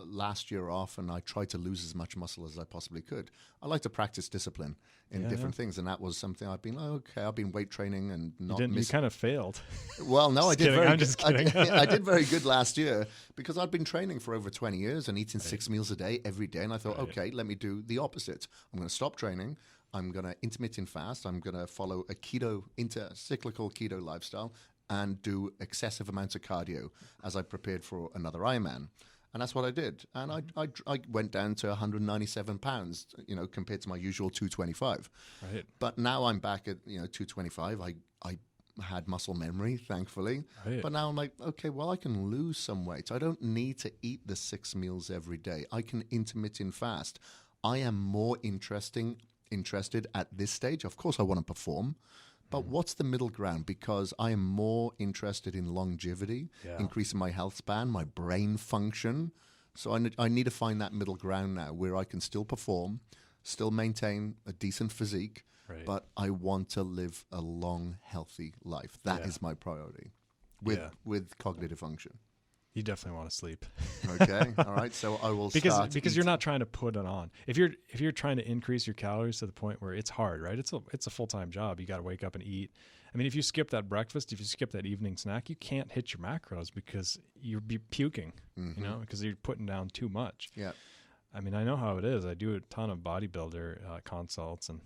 last year off and I tried to lose as much muscle as I possibly could. I like to practice discipline in different things, and that was something I've been I've been weight training and not. You kind of failed. Well, no, I did kidding. I'm just kidding. I did very good last year because I'd been training for over 20 years and eating 6 meals a day every day, and I thought, okay, let me do the opposite. I'm going to stop training. I'm going to intermittent fast. I'm going to follow a cyclical keto lifestyle and do excessive amounts of cardio as I prepared for another Ironman. And that's what I did. And I went down to 197 pounds, compared to my usual 225. Right. But now I'm back at, 225. I had muscle memory, thankfully. Right. But now I'm like, okay, well, I can lose some weight. I don't need to eat the 6 meals every day. I can intermittent fast. I am more interested at this stage. Of course, I want to perform. But what's the middle ground? Because I am more interested in longevity, increasing my health span, my brain function. So I need to find that middle ground now where I can still perform, still maintain a decent physique, but I want to live a long, healthy life. That is my priority with cognitive function. You definitely want to sleep. Okay, all right. So I will because you're not trying to put it on. If you're trying to increase your calories to the point where it's hard, right? It's a full-time job. You got to wake up and eat. I mean, if you skip that breakfast, if you skip that evening snack, you can't hit your macros because you'll be puking. Because you're putting down too much. Yeah. I mean, I know how it is. I do a ton of bodybuilder consults, and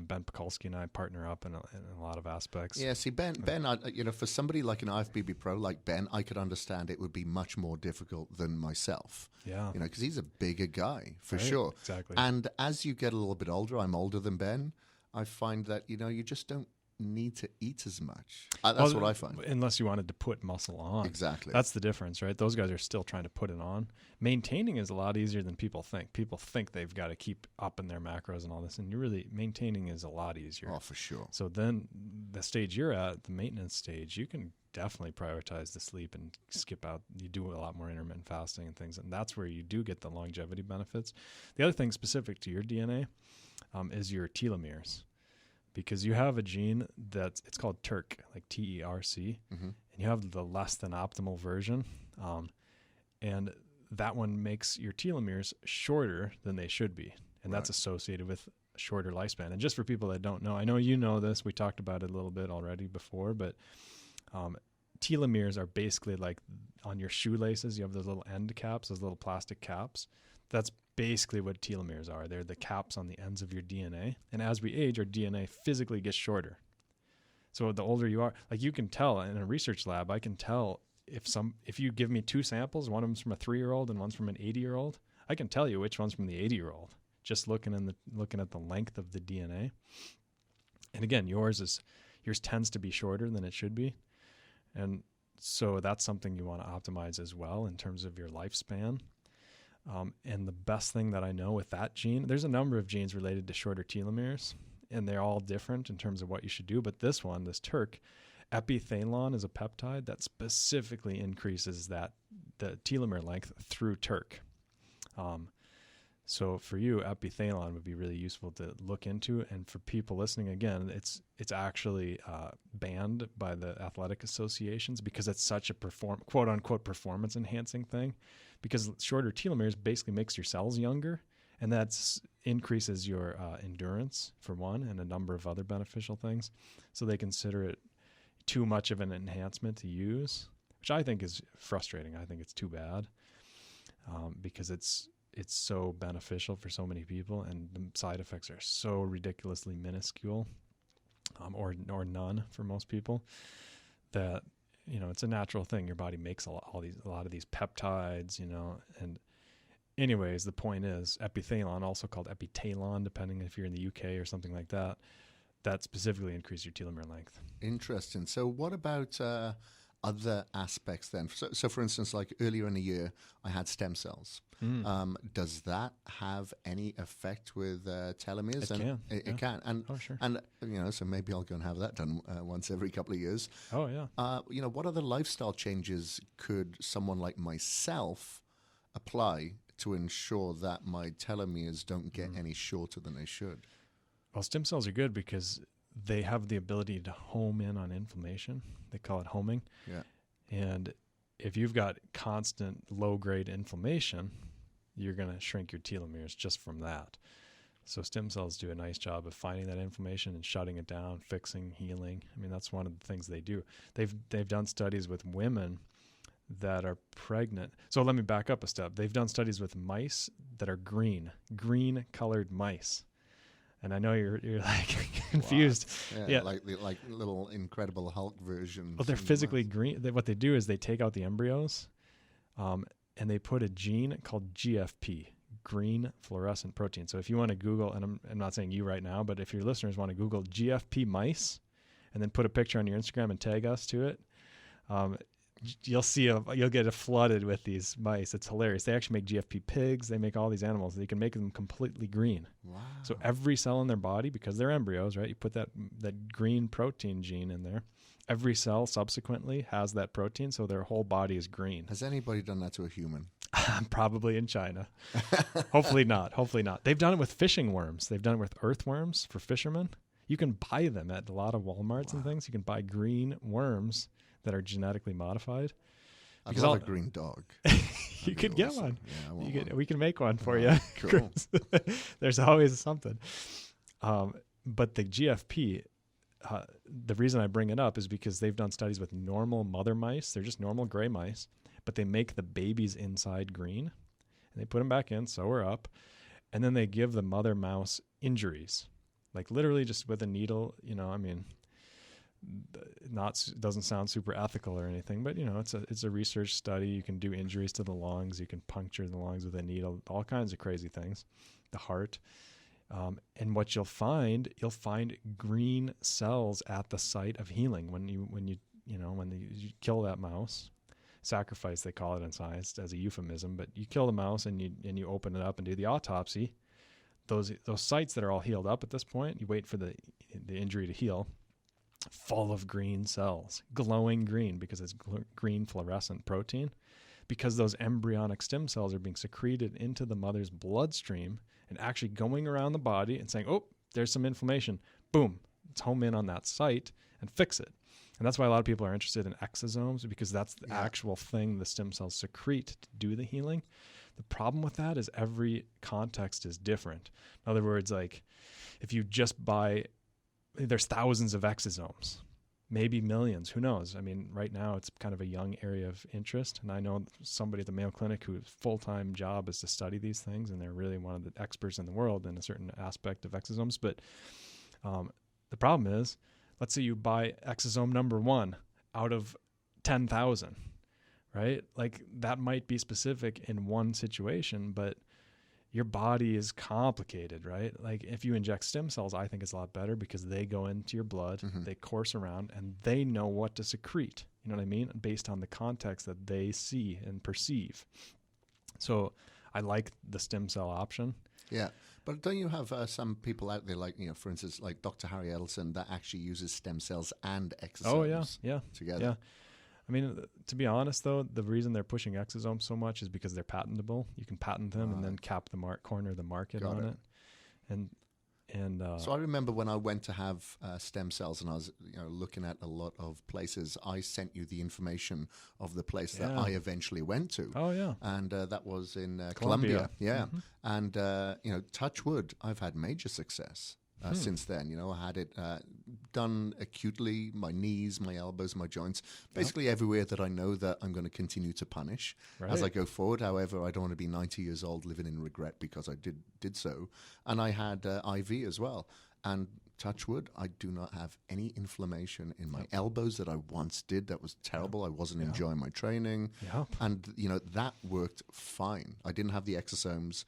Ben Pekulski and I partner up in a lot of aspects. Yeah, see, Ben, for somebody like an IFBB pro like Ben, I could understand it would be much more difficult than myself. Yeah. Because he's a bigger guy, for sure. Exactly. And as you get a little bit older, I'm older than Ben, I find that, you just don't need to eat as much. That's what I find. Unless you wanted to put muscle on. Exactly. That's the difference, right? Those guys are still trying to put it on. Maintaining is a lot easier than people think. People think they've got to keep up in their macros and all this, and maintaining is a lot easier. Oh, for sure. So then the stage you're at, the maintenance stage, you can definitely prioritize the sleep and skip out. You do a lot more intermittent fasting and things, and that's where you do get the longevity benefits. The other thing specific to your DNA is your telomeres. Because you have a gene it's called TERC, like TERC, and you have the less than optimal version, and that one makes your telomeres shorter than they should be, and that's associated with a shorter lifespan. And just for people that don't know, I know you know this, we talked about it a little bit already before, but telomeres are basically like on your shoelaces, you have those little end caps, those little plastic caps. That's basically what telomeres are. They're the caps on the ends of your DNA. And as we age, our DNA physically gets shorter. So the older you are, like you can tell in a research lab, I can tell if you give me 2 samples, one of them's from a 3-year-old and one's from an 80-year-old, I can tell you which one's from the 80-year-old, just looking at the length of the DNA. And again, yours tends to be shorter than it should be. And so that's something you want to optimize as well in terms of your lifespan. And the best thing that I know with that gene, there's a number of genes related to shorter telomeres, and they're all different in terms of what you should do. But this TERC, epithalon is a peptide that specifically increases the telomere length through TERC. So for you, epithalon would be really useful to look into. And for people listening, again, it's actually banned by the athletic associations because it's such a quote unquote performance enhancing thing. Because shorter telomeres basically makes your cells younger, and that increases your endurance for one, and a number of other beneficial things. So they consider it too much of an enhancement to use, which I think is frustrating. I think it's too bad because it's so beneficial for so many people, and the side effects are so ridiculously minuscule, or none for most people, that it's a natural thing. Your body makes a lot of these peptides, and anyways, the point is epithalon, also called epitalon, depending if you're in the UK or something like that, that specifically increases your telomere length. Interesting. So what about other aspects then? So for instance, like earlier in the year, I had stem cells. Does that have any effect with telomeres? It can. And, sure. And, so maybe I'll go and have that done once every couple of years. Oh, yeah. What other lifestyle changes could someone like myself apply to ensure that my telomeres don't get any shorter than they should? Well, stem cells are good because they have the ability to home in on inflammation. They call it homing. Yeah. And if you've got constant low-grade inflammation, you're going to shrink your telomeres just from that. So stem cells do a nice job of finding that inflammation and shutting it down, fixing, healing. I mean, that's one of the things they do. They've done studies with women that are pregnant. So let me back up a step. They've done studies with mice that are green colored mice. And I know you're like confused. Yeah, like little Incredible Hulk versions. Well, they're physically green. What they do is they take out the embryos, and they put a gene called GFP, green fluorescent protein. So if you want to Google, and I'm not saying you right now, but if your listeners want to Google GFP mice, and then put a picture on your Instagram and tag us to it, you'll get flooded with these mice. It's hilarious. They actually make GFP pigs. They make all these animals. They can make them completely green. Wow. So every cell in their body, because they're embryos, right? You put that green protein gene in there. Every cell subsequently has that protein, so their whole body is green. Has anybody done that to a human? Probably in China. Hopefully not. Hopefully not. They've done it with fishing worms. They've done it with earthworms for fishermen. You can buy them at a lot of Walmarts and things. You can buy green worms that are genetically modified. I'd love a green dog. You could get awesome. one. Yeah, I want one. We can make one for you. Cool. There's always something. But the GFP, the reason I bring it up is because they've done studies with normal mother mice. They're just normal gray mice, but they make the babies inside green, and they put them back in, sew her up, and then they give the mother mouse injuries, like literally just with a needle. I mean, doesn't sound super ethical or anything, but it's a research study. You can do injuries to the lungs. You can puncture the lungs with a needle, all kinds of crazy things, the heart. And what you'll find green cells at the site of healing when you kill that mouse. Sacrifice, they call it in science as a euphemism, but you kill the mouse and you open it up and do the autopsy. Those sites that are all healed up at this point, you wait for the injury to heal, full of green cells, glowing green because it's green fluorescent protein, because those embryonic stem cells are being secreted into the mother's bloodstream and actually going around the body and saying, oh, there's some inflammation. Boom, let's home in on that site and fix it. And that's why a lot of people are interested in exosomes, because that's the actual thing the stem cells secrete to do the healing. The problem with that is every context is different. In other words, like if you just buy, there's thousands of exosomes, maybe millions, who knows? I mean, right now it's kind of a young area of interest. And I know somebody at the Mayo Clinic whose full-time job is to study these things, and they're really one of the experts in the world in a certain aspect of exosomes. But the problem is, let's say you buy exosome number 1 out of 10,000, right? Like that might be specific in one situation, but your body is complicated, right? Like if you inject stem cells, I think it's a lot better because they go into your blood, they course around, and they know what to secrete. You know what I mean? Based on the context that they see and perceive. So I like the stem cell option. Yeah. But don't you have some people out there, like, for instance, like Dr. Harry Edelson, that actually uses stem cells and exosomes together? Yeah. I mean, to be honest, though, the reason they're pushing exosomes so much is because they're patentable. You can patent them and then cap the corner of the market on it. And so I remember when I went to have stem cells, and I was looking at a lot of places. I sent you the information of the place that I eventually went to. Oh yeah, and that was in Colombia. Yeah, and touch wood, I've had major success. Since then, I had it done acutely, my knees, my elbows, my joints, basically everywhere that I know that I'm going to continue to punish as I go forward. However, I don't want to be 90 years old living in regret because I did so. And I had IV as well. And touch wood, I do not have any inflammation in my elbows that I once did. That was terrible. I wasn't enjoying my training. And, that worked fine. I didn't have the exosomes.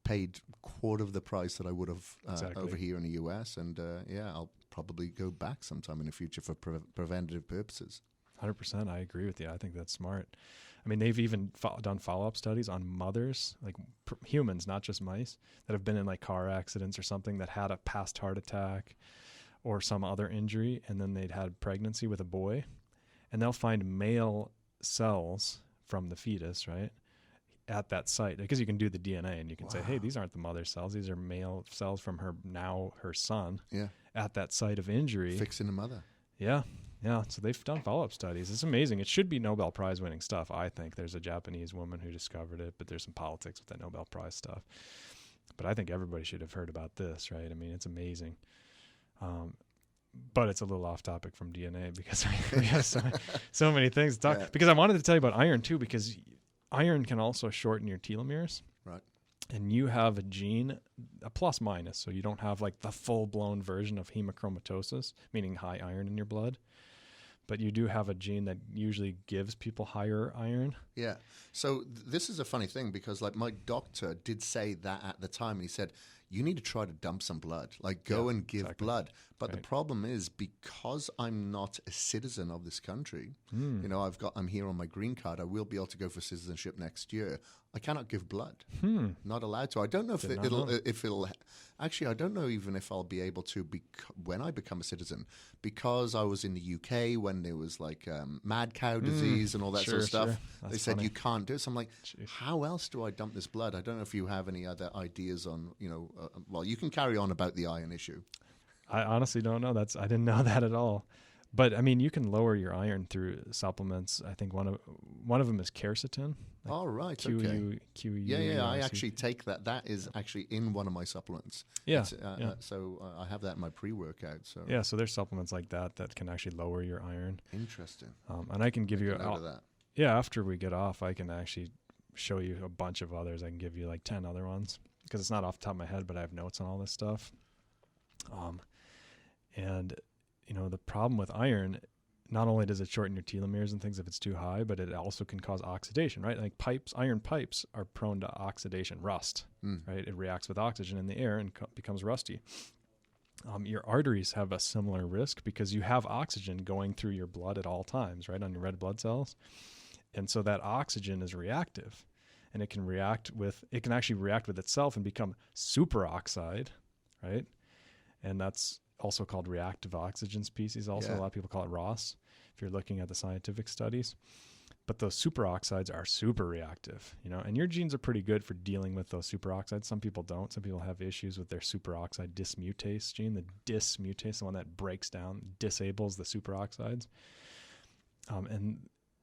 Paid quarter of the price that I would have over here in the US, and I'll probably go back sometime in the future for preventative purposes. 100%, I agree with you. I think that's smart. I mean, they've even done follow-up studies on mothers, like humans, not just mice, that have been in like car accidents or something, that had a past heart attack or some other injury, and then they'd had pregnancy with a boy, and they'll find male cells from the fetus, right, at that site, because you can do the DNA and you can say, hey, these aren't the mother cells, these are male cells from her son at that site of injury, fixing the mother. Yeah. Yeah. So they've done follow-up studies. It's amazing. It should be Nobel Prize winning stuff, I think. There's a Japanese woman who discovered it, but there's some politics with that Nobel Prize stuff. But I think everybody should have heard about this, right? I mean, it's amazing. But it's a little off topic from DNA because we have so many things to talk. Yeah. Because I wanted to tell you about iron too, because iron can also shorten your telomeres. Right. And you have a gene, a plus minus, so you don't have like the full-blown version of hemochromatosis, meaning high iron in your blood. But you do have a gene that usually gives people higher iron. Yeah. So this is a funny thing because like my doctor did say that at the time. He said, you need to try to dump some blood, like go and give blood. But the problem is because I'm not a citizen of this country, you know, I'm here on my green card. I will be able to go for citizenship next year. I cannot give blood. Not allowed to. I don't know if it'll actually, I don't know even if I'll be able to when I become a citizen, because I was in the UK when there was like mad cow disease and all that sort of stuff. That's they said funny. you can't do it. So I'm like, how else do I dump this blood? I don't know if you have any other ideas on, you know, well, you can carry on about the iron issue. I honestly don't know. I didn't know that at all. But I mean, you can lower your iron through supplements. I think one of them is quercetin. Like All right. QU. Yeah. I actually take that. That is actually in one of my supplements. Yeah. So I have that in my pre-workout. So yeah. So there's supplements like that can actually lower your iron. Interesting. And I can give you note of that. Yeah. After we get off, I can actually show you a bunch of others. I can give you like 10 other ones because it's not off the top of my head, but I have notes on all this stuff. And you know, the problem with iron, not only does it shorten your telomeres and things if it's too high, but it also can cause oxidation, right? Like iron pipes are prone to oxidation, rust, right? It reacts with oxygen in the air and becomes rusty. Your arteries have a similar risk because you have oxygen going through your blood at all times, right, on your red blood cells. And so that oxygen is reactive, and it can actually react with itself and become superoxide, right? And that's also called reactive oxygen species. Also, a lot of people call it ROS if you're looking at the scientific studies. But those superoxides are super reactive, you know, and your genes are pretty good for dealing with those superoxides. Some people don't. Some people have issues with their superoxide dismutase gene. The dismutase, the one that breaks down, disables the superoxides. And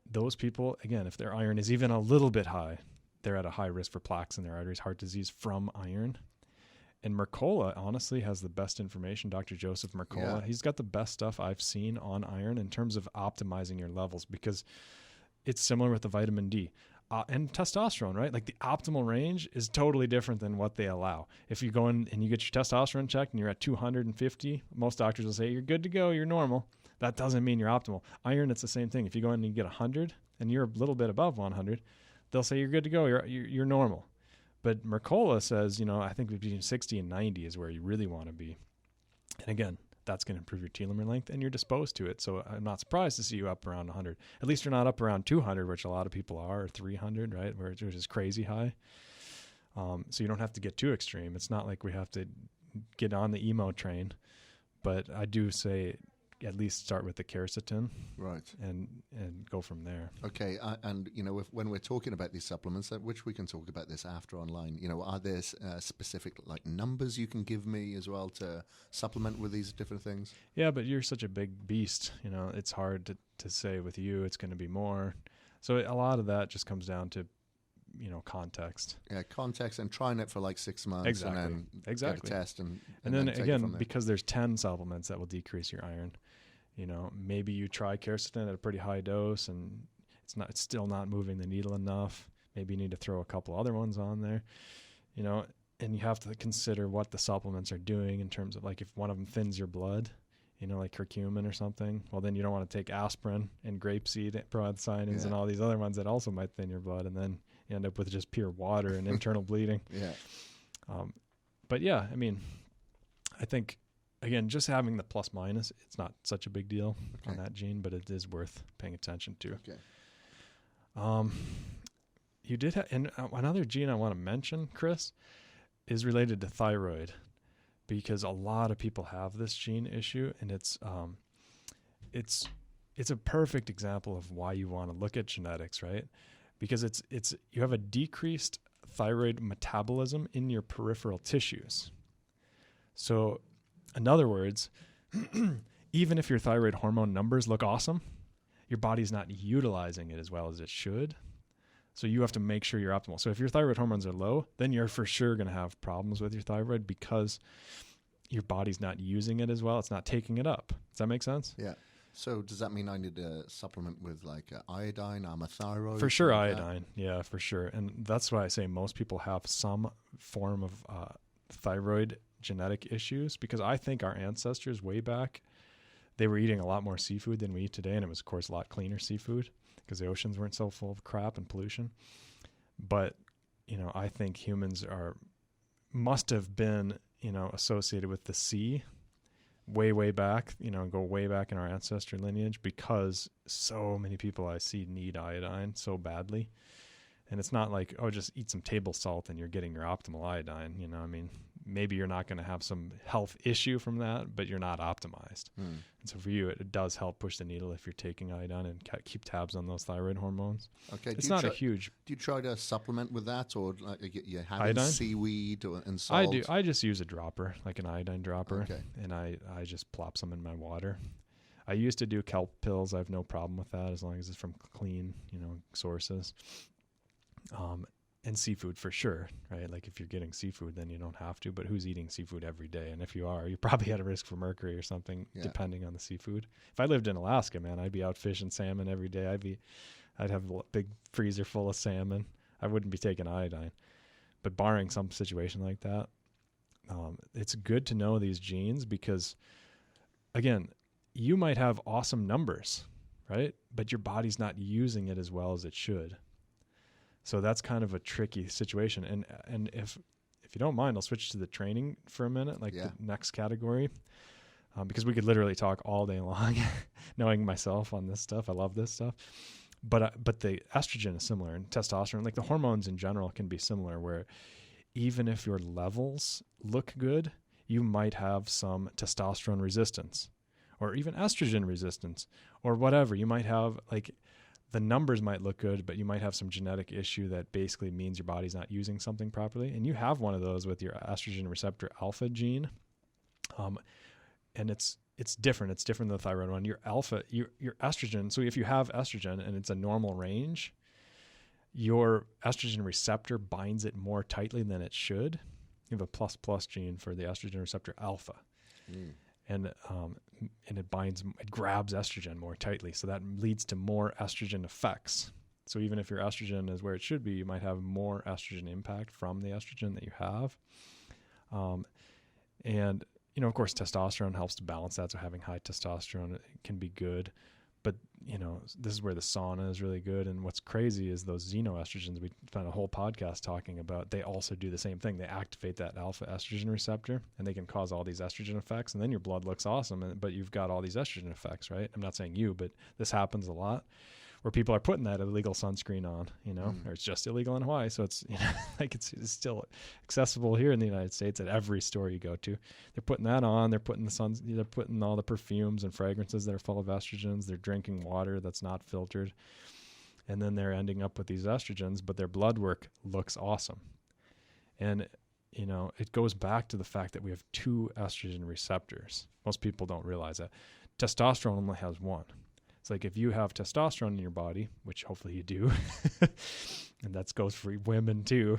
those people, again, if their iron is even a little bit high, they're at a high risk for plaques in their arteries, heart disease from iron. And Mercola, honestly, has the best information. Dr. Joseph Mercola, he's got the best stuff I've seen on iron in terms of optimizing your levels, because it's similar with the vitamin D and testosterone, right? Like the optimal range is totally different than what they allow. If you go in and you get your testosterone checked and you're at 250, most doctors will say you're good to go, you're normal. That doesn't mean you're optimal. Iron, it's the same thing. If you go in and you get 100 and you're a little bit above 100, they'll say you're good to go, you're normal. But Mercola says, you know, I think between 60 and 90 is where you really want to be. And again, that's going to improve your telomere length, and you're disposed to it. So I'm not surprised to see you up around 100. At least you're not up around 200, which a lot of people are, or 300, right, which is crazy high. So you don't have to get too extreme. It's not like we have to get on the emo train. But I do say at least start with the quercetin, right, and go from there. Okay, and you know, when we're talking about these supplements, which we can talk about this after online, you know, are there specific like numbers you can give me as well to supplement with these different things? Yeah, but you're such a big beast, you know, it's hard to say with you it's going to be more. So a lot of that just comes down to, you know, context. Yeah, context, and trying it for like 6 months, exactly, and then get a test, and then take it again, from there. because there's 10 supplements that will decrease your iron. You know, maybe you try quercetin at a pretty high dose and it's still not moving the needle enough. Maybe you need to throw a couple other ones on there, you know, and you have to consider what the supplements are doing in terms of, like, if one of them thins your blood, you know, like curcumin or something, well, then you don't want to take aspirin and grapeseed proanthocyanins and all these other ones that also might thin your blood, and then you end up with just pure water and internal bleeding. But yeah, I mean, I think, again, just having the plus minus, it's not such a big deal on that gene, but it is worth paying attention to. You did have, and another gene I want to mention, Kris, is related to thyroid, because a lot of people have this gene issue, and it's a perfect example of why you want to look at genetics, right? Because it's you have a decreased thyroid metabolism in your peripheral tissues. So, in other words, even if your thyroid hormone numbers look awesome, your body's not utilizing it as well as it should. So you have to make sure you're optimal. So if your thyroid hormones are low, then you're for sure going to have problems with your thyroid because your body's not using it as well. It's not taking it up. Does that make sense? Yeah. So does that mean I need to supplement with like iodine? I'm a thyroid. For sure, iodine. Yeah, for sure. And that's why I say most people have some form of thyroid genetic issues, because I think our ancestors way back, they were eating a lot more seafood than we eat today. And it was, of course, a lot cleaner seafood because the oceans weren't so full of crap and pollution. But, I think humans must have been, associated with the sea way back, go way back in our ancestor lineage, because so many people I see need iodine so badly. And it's not like, oh, just eat some table salt and you're getting your optimal iodine. Maybe you're not going to have some health issue from that, but you're not optimized. And so for you, it does help push the needle if you're taking iodine and keep tabs on those thyroid hormones. Okay. It's not a huge... Do you try to supplement with that, or like you have iodine? Seaweed and salt? I do. I just use a dropper, like an iodine dropper, and I just plop some in my water. I used to do kelp pills. I have no problem with that as long as it's from clean, sources. And seafood for sure, right? Like if you're getting seafood, then you don't have to, but who's eating seafood every day? And if you are, you're probably at a risk for mercury or something, depending on the seafood. If I lived in Alaska, man, I'd be out fishing salmon every day. I'd have a big freezer full of salmon. I wouldn't be taking iodine. But barring some situation like that, it's good to know these genes because, again, you might have awesome numbers, right? But your body's not using it as well as it should. So that's kind of a tricky situation. And if you don't mind, I'll switch to the training for a minute, the next category, because we could literally talk all day long, knowing myself on this stuff. I love this stuff. But the estrogen is similar, and testosterone, like the hormones in general, can be similar, where even if your levels look good, you might have some testosterone resistance or even estrogen resistance or whatever. You might have the numbers might look good, but you might have some genetic issue that basically means your body's not using something properly. And you have one of those with your estrogen receptor alpha gene. And it's different. It's different than the thyroid one. Your alpha, your estrogen. So if you have estrogen and it's a normal range, your estrogen receptor binds it more tightly than it should. You have a plus gene for the estrogen receptor alpha. And it grabs estrogen more tightly. So that leads to more estrogen effects. So even if your estrogen is where it should be, you might have more estrogen impact from the estrogen that you have. And, of course, testosterone helps to balance that. So having high testosterone can be good. But, this is where the sauna is really good. And what's crazy is those xenoestrogens we spent a whole podcast talking about, they also do the same thing. They activate that alpha estrogen receptor, and they can cause all these estrogen effects. And then your blood looks awesome, but you've got all these estrogen effects, right? I'm not saying you, but this happens a lot where people are putting that illegal sunscreen on, or it's just illegal in Hawaii. So it's, it's still accessible here in the United States at every store you go to. They're putting that on. They're putting they're putting all the perfumes and fragrances that are full of estrogens. They're drinking water that's not filtered. And then they're ending up with these estrogens, but their blood work looks awesome. And, it goes back to the fact that we have 2 estrogen receptors. Most people don't realize that. Testosterone only has 1. It's like if you have testosterone in your body, which hopefully you do, and that goes for women too.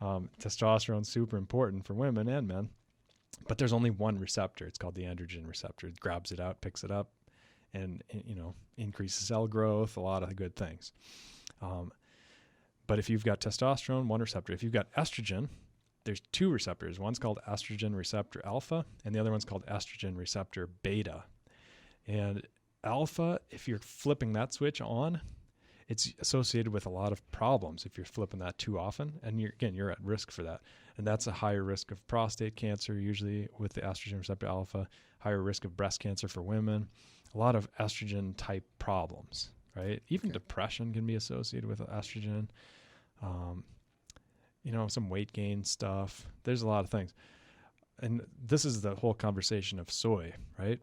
Testosterone is super important for women and men, but there's only 1 receptor. It's called the androgen receptor. It grabs it out, picks it up, and increases cell growth, a lot of good things. But if you've got testosterone, 1 receptor. If you've got estrogen, there's 2 receptors. One's called estrogen receptor alpha, and the other one's called estrogen receptor beta. And alpha, if you're flipping that switch on, it's associated with a lot of problems if you're flipping that too often. And you're at risk for that. And that's a higher risk of prostate cancer, usually with the estrogen receptor alpha, higher risk of breast cancer for women, a lot of estrogen type problems, right? Even depression can be associated with estrogen. Some weight gain stuff. There's a lot of things. And this is the whole conversation of soy, right?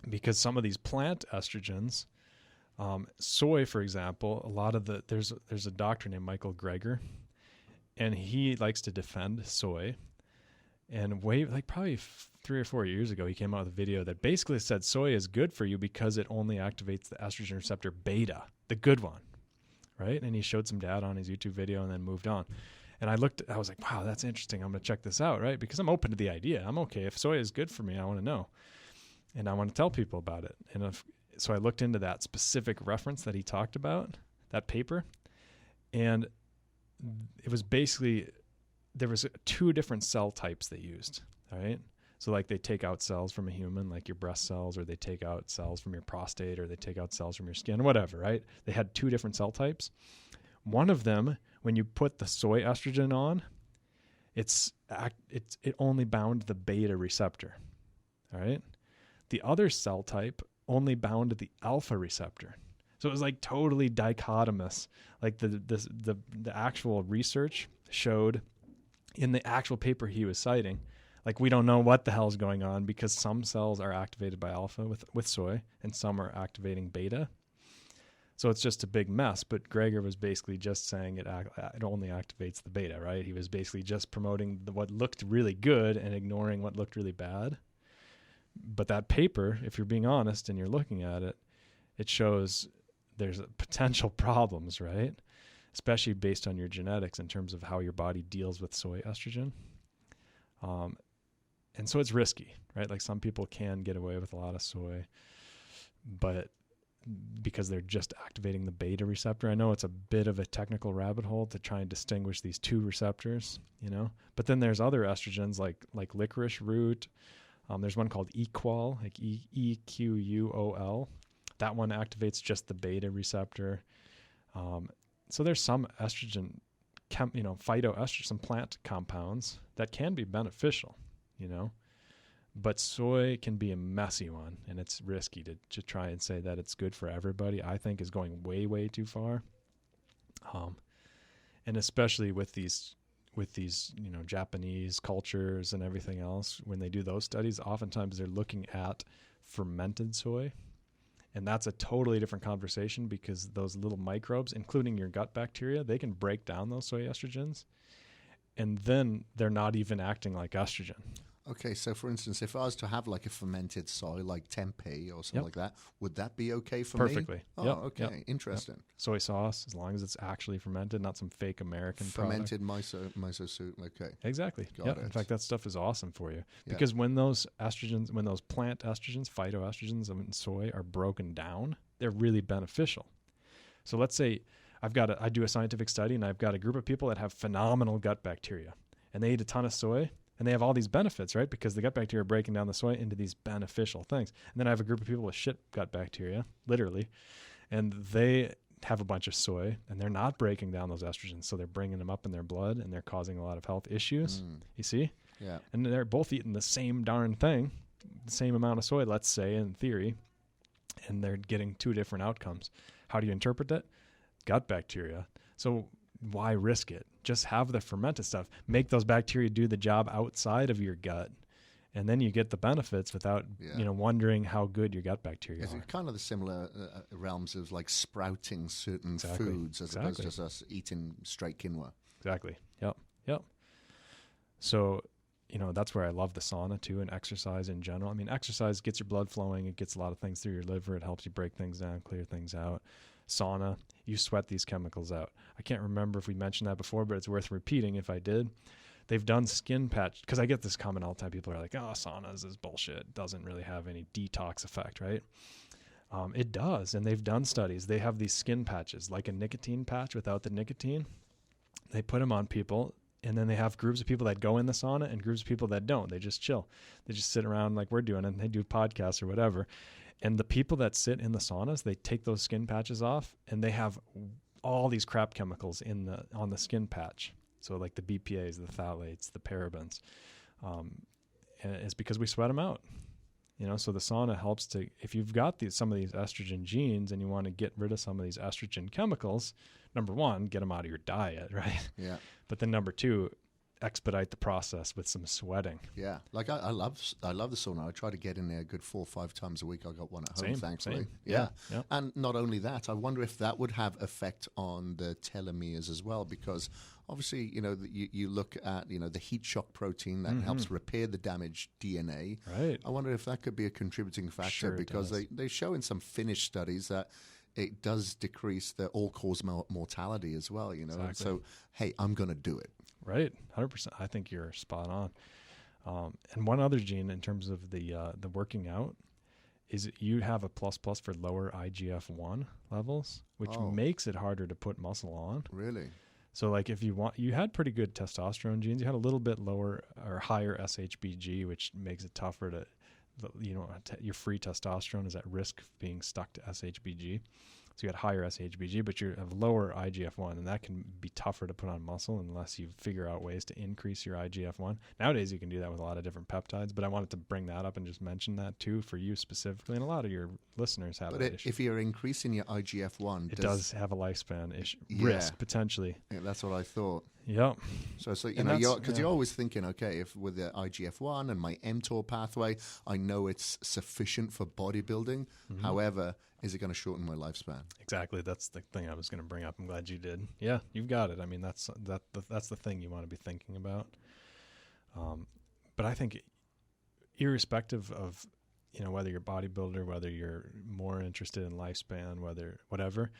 Because some of these plant estrogens, soy, for example, there's a doctor named Michael Greger, and he likes to defend soy. And probably 3 or 4 years ago, he came out with a video that basically said soy is good for you because it only activates the estrogen receptor beta, the good one, right? And he showed some data on his YouTube video and then moved on. And I was like, wow, that's interesting. I'm going to check this out, right? Because I'm open to the idea. I'm okay. If soy is good for me, I want to know. And I want to tell people about it. And so I looked into that specific reference that he talked about, that paper. And it was basically, there was 2 different cell types they used, all right? So like they take out cells from a human, like your breast cells, or they take out cells from your prostate, or they take out cells from your skin, whatever, right? They had 2 different cell types. One of them, when you put the soy estrogen on, it only bound the beta receptor, all right? The other cell type only bound the alpha receptor. So it was like totally dichotomous. Like the actual research showed in the actual paper he was citing, like we don't know what the hell's going on because some cells are activated by alpha with soy and some are activating beta. So it's just a big mess. But Greger was basically just saying it only activates the beta, right? He was basically just promoting what looked really good and ignoring what looked really bad. But that paper, if you're being honest and you're looking at it, it shows there's potential problems, right? Especially based on your genetics in terms of how your body deals with soy estrogen. And so it's risky, right? Like some people can get away with a lot of soy, but because they're just activating the beta receptor. I know it's a bit of a technical rabbit hole to try and distinguish these 2 receptors, but then there's other estrogens like licorice root. There's one called Equol, like EQUOL. That one activates just the beta receptor. So there's some estrogen, phytoestrogen, some plant compounds that can be beneficial, but soy can be a messy one, and it's risky to try and say that it's good for everybody. I think is going way, way too far. And especially with these Japanese cultures and everything else, when they do those studies, oftentimes they're looking at fermented soy. And that's a totally different conversation because those little microbes, including your gut bacteria, they can break down those soy estrogens. And then they're not even acting like estrogen. Okay, so for instance, if I was to have like a fermented soy, like tempeh or something like that, would that be okay for me? Perfectly. Oh, okay, interesting. Soy sauce, as long as it's actually fermented, not some fake American fermented product. miso soup. Okay, exactly. Got it. In fact, that stuff is awesome for you because when those estrogens, when those plant estrogens, phytoestrogens in soy are broken down, they're really beneficial. So let's say I do a scientific study and I've got a group of people that have phenomenal gut bacteria and they eat a ton of soy. And they have all these benefits, right? Because the gut bacteria are breaking down the soy into these beneficial things. And then I have a group of people with shit gut bacteria, literally, and they have a bunch of soy, and they're not breaking down those estrogens. So they're bringing them up in their blood, and they're causing a lot of health issues. You see? Yeah. And they're both eating the same darn thing, the same amount of soy, let's say, in theory, and they're getting 2 different outcomes. How do you interpret that? Gut bacteria. So why risk it? Just have the fermented stuff. Make those bacteria do the job outside of your gut, and then you get the benefits without wondering how good your gut bacteria are. It's kind of the similar realms of like sprouting certain foods as opposed to just us eating straight quinoa. Exactly. Yep. So, that's where I love the sauna too, and exercise in general. I mean, exercise gets your blood flowing. It gets a lot of things through your liver. It helps you break things down, clear things out. Sauna, you sweat these chemicals out. I can't remember if we mentioned that before, but it's worth repeating if I did. They've done skin patch, because I get this comment all the time. People are like, saunas is bullshit. It doesn't really have any detox effect, right? It does, and they've done studies. They have these skin patches, like a nicotine patch without the nicotine. They put them on people, and then they have groups of people that go in the sauna and groups of people that don't. They just chill. They just sit around like we're doing, and they do podcasts or whatever. And the people that sit in the saunas, they take those skin patches off, and they have all these crap chemicals on the skin patch. So like the BPAs, the phthalates, the parabens. And it's because we sweat them out. So the sauna helps to, if you've got some of these estrogen genes and you want to get rid of some of these estrogen chemicals, number one, get them out of your diet, right? Yeah. But then number 2, expedite the process with some sweating. Yeah, like I love the sauna. I try to get in there a good 4 or 5 times a week. I got one at home, thankfully. Same. Yeah. Yeah. And not only that, I wonder if that would have effect on the telomeres as well, because obviously, you look at, the heat shock protein that helps repair the damaged DNA. Right. I wonder if that could be a contributing factor, Sure because they show in some Finnish studies that it does decrease the all-cause mortality as well, Exactly. So, hey, I'm going to do it. Right, 100%. I think you're spot on. And one other gene in terms of the working out is you have a plus for lower IGF-1 levels, which makes it harder to put muscle on. Really? So like if you had pretty good testosterone genes, you had a little bit lower or higher SHBG, which makes it tougher to, your free testosterone is at risk of being stuck to SHBG. So you had higher SHBG, but you have lower IGF-1, and that can be tougher to put on muscle unless you figure out ways to increase your IGF-1. Nowadays, you can do that with a lot of different peptides, but I wanted to bring that up and just mention that too for you specifically, and a lot of your listeners have that issue. If you're increasing your IGF-1... It does have a lifespan risk, potentially. Yeah, that's what I thought. Yep. So you're always thinking, okay, if with the IGF-1 and my mTOR pathway, I know it's sufficient for bodybuilding. However, is it going to shorten my lifespan? Exactly. That's the thing I was going to bring up. I'm glad you did. Yeah, you've got it. I mean, that's the thing you want to be thinking about. But I think irrespective of, whether you're a bodybuilder, whether you're more interested in lifespan, whatever,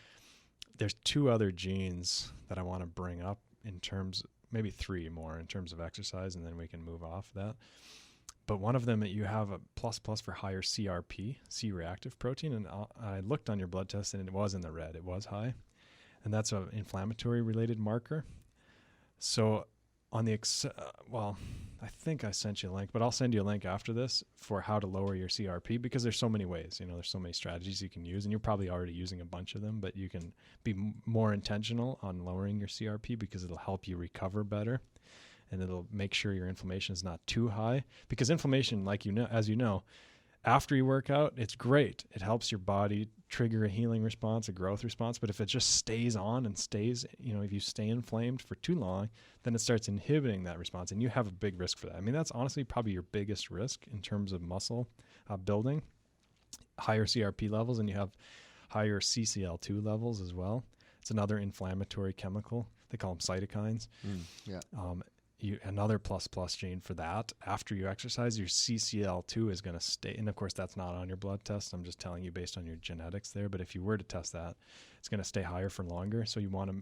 there's 2 other genes that I want to bring up in terms, maybe 3 more in terms of exercise, and then we can move off that. But one of them, you have a plus for higher CRP, C-reactive protein, and I looked on your blood test, and it was in the red. It was high, and that's an inflammatory-related marker. So on the I think I sent you a link, but I'll send you a link after this for how to lower your CRP, because there's so many ways. There's so many strategies you can use, and you're probably already using a bunch of them, but you can be more intentional on lowering your CRP because it'll help you recover better. And it'll make sure your inflammation is not too high, because inflammation, as you know, after you work out, it's great. It helps your body trigger a healing response, a growth response. But if it just stays on and stays, if you stay inflamed for too long, then it starts inhibiting that response, and you have a big risk for that. I mean, that's honestly probably your biggest risk in terms of muscle building, higher CRP levels, and you have higher CCL2 levels as well. It's another inflammatory chemical. They call them cytokines. Another plus gene for that. After you exercise, your CCL2 is going to stay. And of course, that's not on your blood test. I'm just telling you based on your genetics there. But if you were to test that, it's going to stay higher for longer. So you want to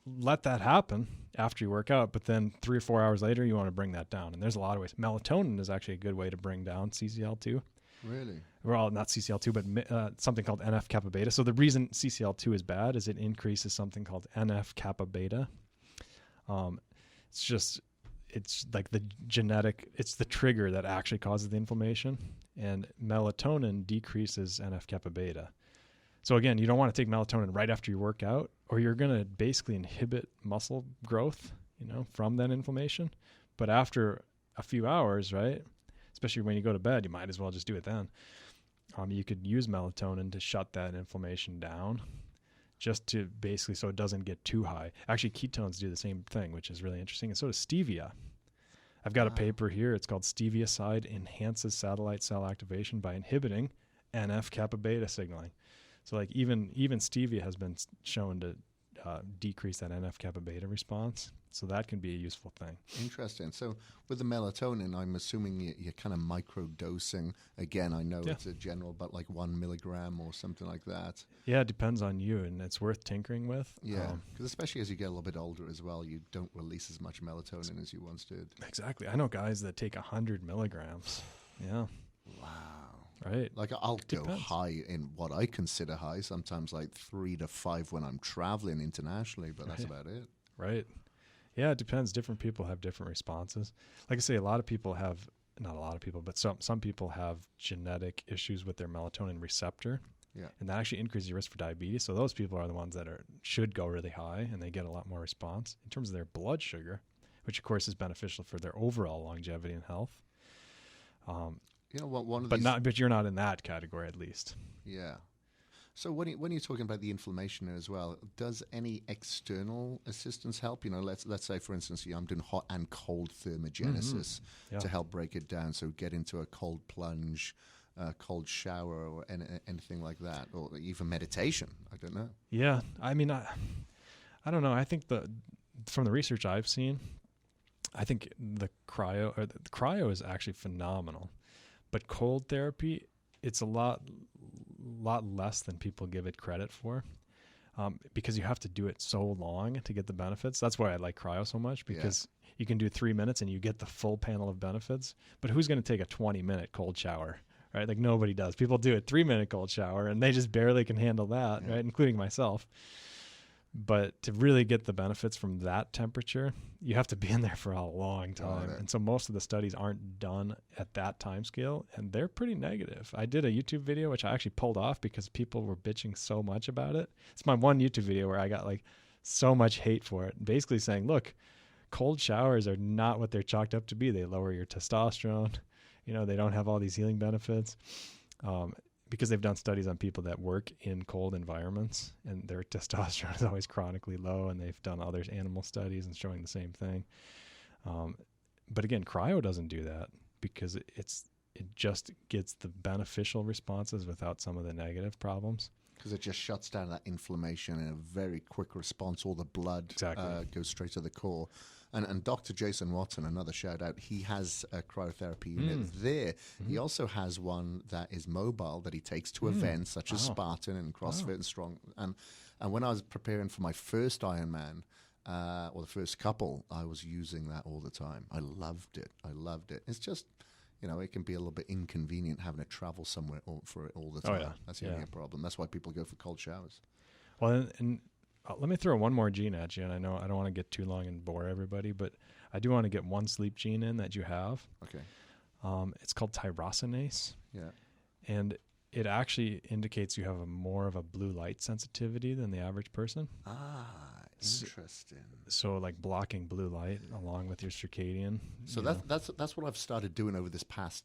let that happen after you work out. But then 3 or 4 hours later, you want to bring that down. And there's a lot of ways. Melatonin is actually a good way to bring down CCL2. Really? Well, not CCL2, but something called NF-kappa beta. So the reason CCL2 is bad is it increases something called NF-kappa beta. It's like it's the trigger that actually causes the inflammation, and melatonin decreases NF-kappa beta. So again, you don't want to take melatonin right after you work out, or you're going to basically inhibit muscle growth, from that inflammation. But after a few hours, right, especially when you go to bed, you might as well just do it then. You could use melatonin to shut that inflammation down, just to basically so it doesn't get too high. Actually, ketones do the same thing, which is really interesting. And so does stevia. I've got a paper here. It's called Steviacide Enhances Satellite Cell Activation by Inhibiting NF-kappa beta Signaling. So like even stevia has been shown to decrease that NF-kappa beta response. So that can be a useful thing. Interesting. So with the melatonin, I'm assuming you're kind of micro-dosing. Again, I know it's a general, but like 1 milligram or something like that. Yeah, it depends on you, and it's worth tinkering with. Yeah, because especially as you get a little bit older as well, you don't release as much melatonin as you once did. Exactly. I know guys that take 100 milligrams. Yeah. Wow. Right. Like I'll go high in what I consider high, sometimes like 3 to 5 when I'm traveling internationally, but that's about it. Right. Yeah, it depends. Different people have different responses. Like I say, not a lot of people, but some people have genetic issues with their melatonin receptor. Yeah. And that actually increases your risk for diabetes. So those people are the ones that should go really high, and they get a lot more response in terms of their blood sugar, which of course is beneficial for their overall longevity and health. But you're not in that category, at least. Yeah. So when you're talking about the inflammation as well, does any external assistance help? Let's say, for instance, I'm doing hot and cold thermogenesis to help break it down. So get into a cold plunge, cold shower, or anything like that, or even meditation. I don't know. Yeah, I mean, I don't know. I think from the research I've seen, I think the cryo is actually phenomenal, but cold therapy, it's a lot less than people give it credit for, because you have to do it so long to get the benefits. That's why I like cryo so much, because you can do 3 minutes and you get the full panel of benefits. But who's going to take a 20-minute cold shower, right? Like nobody does. People do a 3-minute cold shower and they just barely can handle that, right? Including myself. But to really get the benefits from that temperature, you have to be in there for a long time. And so most of the studies aren't done at that time scale, and they're pretty negative. I did a YouTube video, which I actually pulled off because people were bitching so much about it. It's my one YouTube video where I got like so much hate for it, basically saying, look, cold showers are not what they're chalked up to be. They lower your testosterone. They don't have all these healing benefits. Because they've done studies on people that work in cold environments and their testosterone is always chronically low, and they've done other animal studies and showing the same thing. But again, cryo doesn't do that because it just gets the beneficial responses without some of the negative problems. Because it just shuts down that inflammation in a very quick response. All the blood goes straight to the core. And Dr. Jason Watson, another shout out, he has a cryotherapy unit there. Mm-hmm. He also has one that is mobile that he takes to events such as Spartan and CrossFit and Strong. And when I was preparing for my first Ironman, or the first couple, I was using that all the time. I loved it. It's just, it can be a little bit inconvenient having to travel somewhere for it all the time. That's the only problem. That's why people go for cold showers. Well, and let me throw one more gene at you, and I know I don't want to get too long and bore everybody, but I do want to get one sleep gene in that you have. Okay. It's called tyrosinase. Yeah. And it actually indicates you have more of a blue light sensitivity than the average person. Interesting. So like blocking blue light along with your circadian. So that's what I've started doing over this past,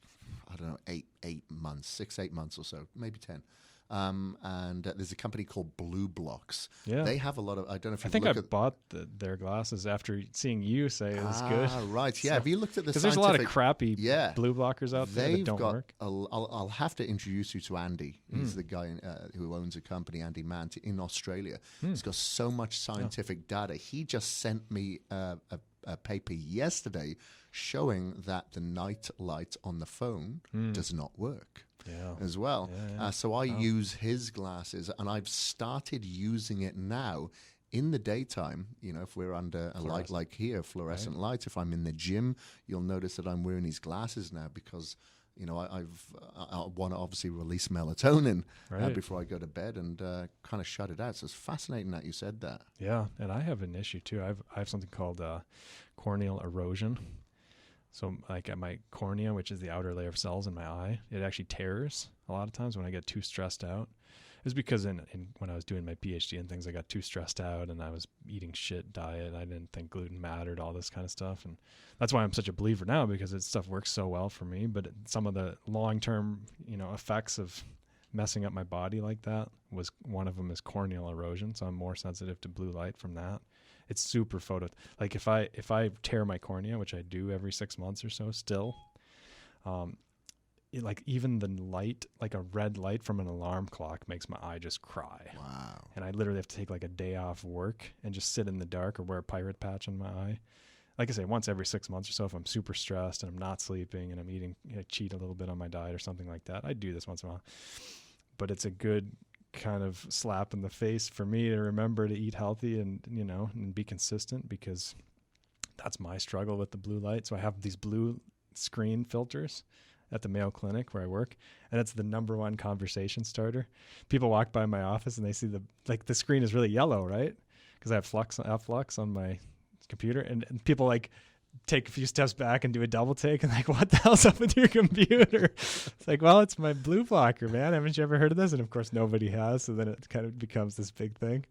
8 months, 6-8 months or so, maybe 10. And there's a company called Blue Blocks. Yeah. They have a lot of, I don't know if you've I bought their glasses after seeing you say it was good. Right. Yeah. So, have you looked at the because there's a lot of crappy blue blockers out there that don't work. I'll have to introduce you to Andy. He's the guy who owns a company, Andy Mann, in Australia. He's got so much scientific data. He just sent me a paper yesterday showing that the night light on the phone does not work. As well. So I use his glasses, and I've started using it now in the daytime. If we're under a light like here, fluorescent light, if I'm in the gym, you'll notice that I'm wearing these glasses now because, I want to obviously release melatonin before I go to bed and kind of shut it out. So it's fascinating that you said that. Yeah, and I have an issue too. I have something called corneal erosion. So like at my cornea, which is the outer layer of cells in my eye, it actually tears a lot of times when I get too stressed out. It was because when I was doing my PhD and things, I got too stressed out and I was eating shit diet. I didn't think gluten mattered, all this kind of stuff. And that's why I'm such a believer now, because this stuff works so well for me. But some of the long-term, effects of messing up my body like that was one of them is corneal erosion. So I'm more sensitive to blue light from that. It's super like if I tear my cornea, which I do every 6 months or so still, like even the light, like a red light from an alarm clock makes my eye just cry. Wow. And I literally have to take like a day off work and just sit in the dark or wear a pirate patch on my eye. Like I say, once every 6 months or so, if I'm super stressed and I'm not sleeping and I'm eating, cheat a little bit on my diet or something like that, I do this once in a while. But it's a good kind of slap in the face for me to remember to eat healthy and and be consistent, because that's my struggle with the blue light. So I have these blue screen filters at the Mayo Clinic where I work, and it's the number one conversation starter. People walk by my office and they see the screen is really yellow, right? Because I have flux on my computer, and people like take a few steps back and do a double take and like, what the hell's up with your computer? It's like, well, it's my blue blocker, man. Haven't you ever heard of this? And of course nobody has. So then it kind of becomes this big thing.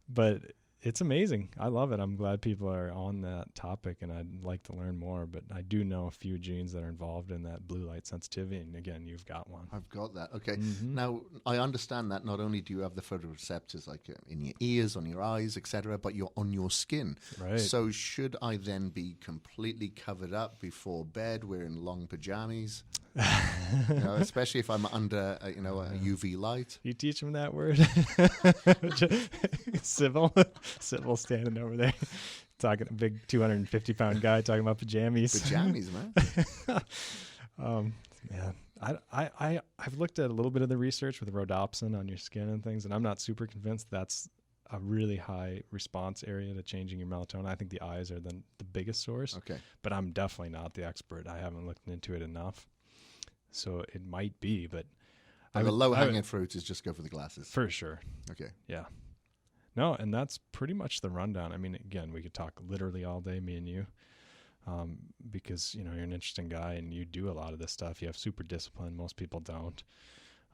But it's amazing. I love it. I'm glad people are on that topic, and I'd like to learn more. But I do know a few genes that are involved in that blue light sensitivity. And again, you've got one. I've got that. Okay. Now, I understand that not only do you have the photoreceptors like in your ears, on your eyes, etc., but you're on your skin. Right. So should I then be completely covered up before bed wearing long pajamas? Especially if I'm under, a UV light. You teach them that word? Civil standing over there talking, a big 250-pound guy talking about pajamas. Pajamas, man. I've looked at a little bit of the research with rhodopsin on your skin and things, and I'm not super convinced that's a really high response area to changing your melatonin. I think the eyes are the biggest source. Okay. But I'm definitely not the expert. I haven't looked into it enough. So it might be, but the low-hanging fruit is just go for the glasses. For sure. Okay. Yeah. No, and that's pretty much the rundown. I mean, again, we could talk literally all day, me and you, because, you're an interesting guy and you do a lot of this stuff. You have super discipline. Most people don't.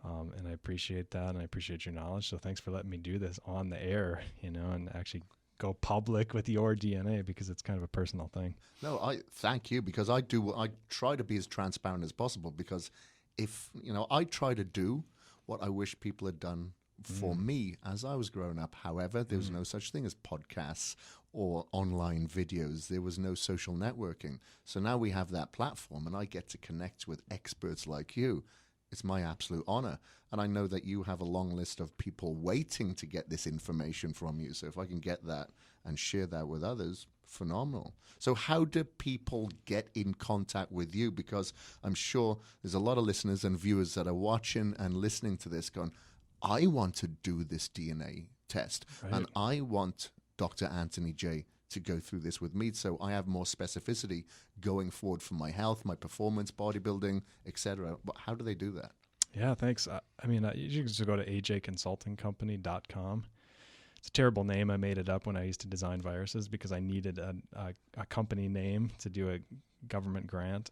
And I appreciate that, and I appreciate your knowledge. So thanks for letting me do this on the air, and actually go public with your DNA, because it's kind of a personal thing. No, I thank you, because I try to be as transparent as possible, because if, I try to do what I wish people had done for me as I was growing up. However, there was no such thing as podcasts or online videos. There was no social networking. So now we have that platform, and I get to connect with experts like you. It's my absolute honor. And I know that you have a long list of people waiting to get this information from you. So if I can get that and share that with others, phenomenal. So how do people get in contact with you? Because I'm sure there's a lot of listeners and viewers that are watching and listening to this going, I want to do this DNA test. Right. And I want Dr. Anthony J to go through this with me, so I have more specificity going forward for my health, my performance, bodybuilding, etc. But how do they do that? Yeah, thanks. You can just go to ajconsultingcompany.com. It's a terrible name. I made it up when I used to design viruses because I needed a company name to do a government grant,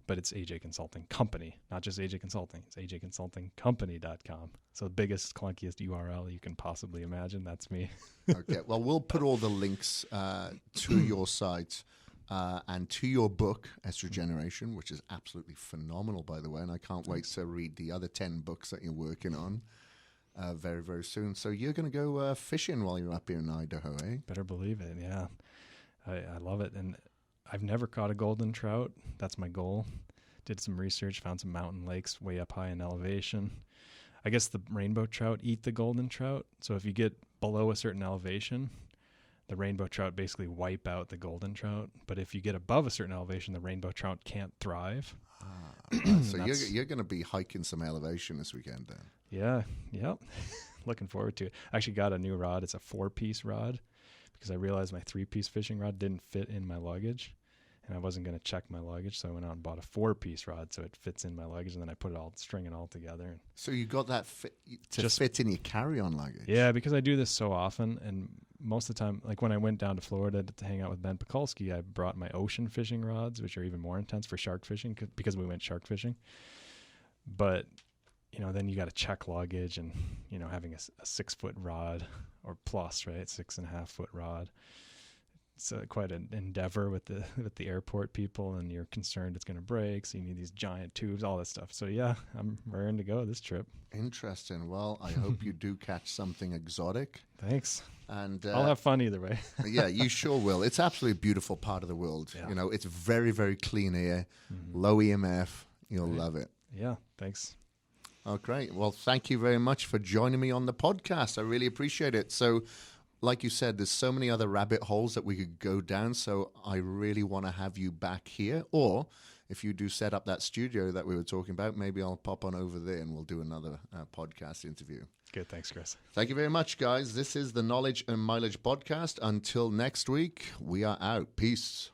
but it's AJ Consulting Company, not just AJ Consulting. It's ajconsultingcompany.com. So the biggest, clunkiest URL you can possibly imagine. That's me. Okay. Well, we'll put all the links to your site and to your book, Estrogeneration, which is absolutely phenomenal, by the way. And I can't wait to read the other 10 books that you're working on very, very soon. So you're going to go fishing while you're up here in Idaho, eh? Better believe it. Yeah. I love it. And I've never caught a golden trout. That's my goal. Did some research, found some mountain lakes way up high in elevation. I guess the rainbow trout eat the golden trout. So if you get below a certain elevation, the rainbow trout basically wipe out the golden trout. But if you get above a certain elevation, the rainbow trout can't thrive. So you're going to be hiking some elevation this weekend then? Yeah. Yep. Looking forward to it. I actually got a new rod. It's a 4-piece rod because I realized my 3-piece fishing rod didn't fit in my luggage. And I wasn't going to check my luggage, so I went out and bought a 4-piece rod so it fits in my luggage, and then I put it all, string it all together. So you got that fit in your carry-on luggage? Yeah, because I do this so often, and most of the time, like when I went down to Florida to hang out with Ben Pekulski, I brought my ocean fishing rods, which are even more intense for shark fishing because we went shark fishing. But, then you got to check luggage and, having a 6-foot rod or plus, right, 6.5-foot rod. It's quite an endeavor with the airport people, and you're concerned it's going to break, so you need these giant tubes, all that stuff. So yeah, I'm raring to go this trip. Interesting. Well, I hope you do catch something exotic. Thanks. And I'll have fun either way. Yeah, you sure will. It's absolutely a beautiful part of the world. Yeah. It's very, very clean air, low EMF. You'll love it. Yeah, thanks. Oh, great. Well, thank you very much for joining me on the podcast. I really appreciate it. So, like you said, there's so many other rabbit holes that we could go down, so I really want to have you back here. Or if you do set up that studio that we were talking about, maybe I'll pop on over there and we'll do another podcast interview. Good. Thanks, Kris. Thank you very much, guys. This is the Knowledge and Mileage Podcast. Until next week, we are out. Peace.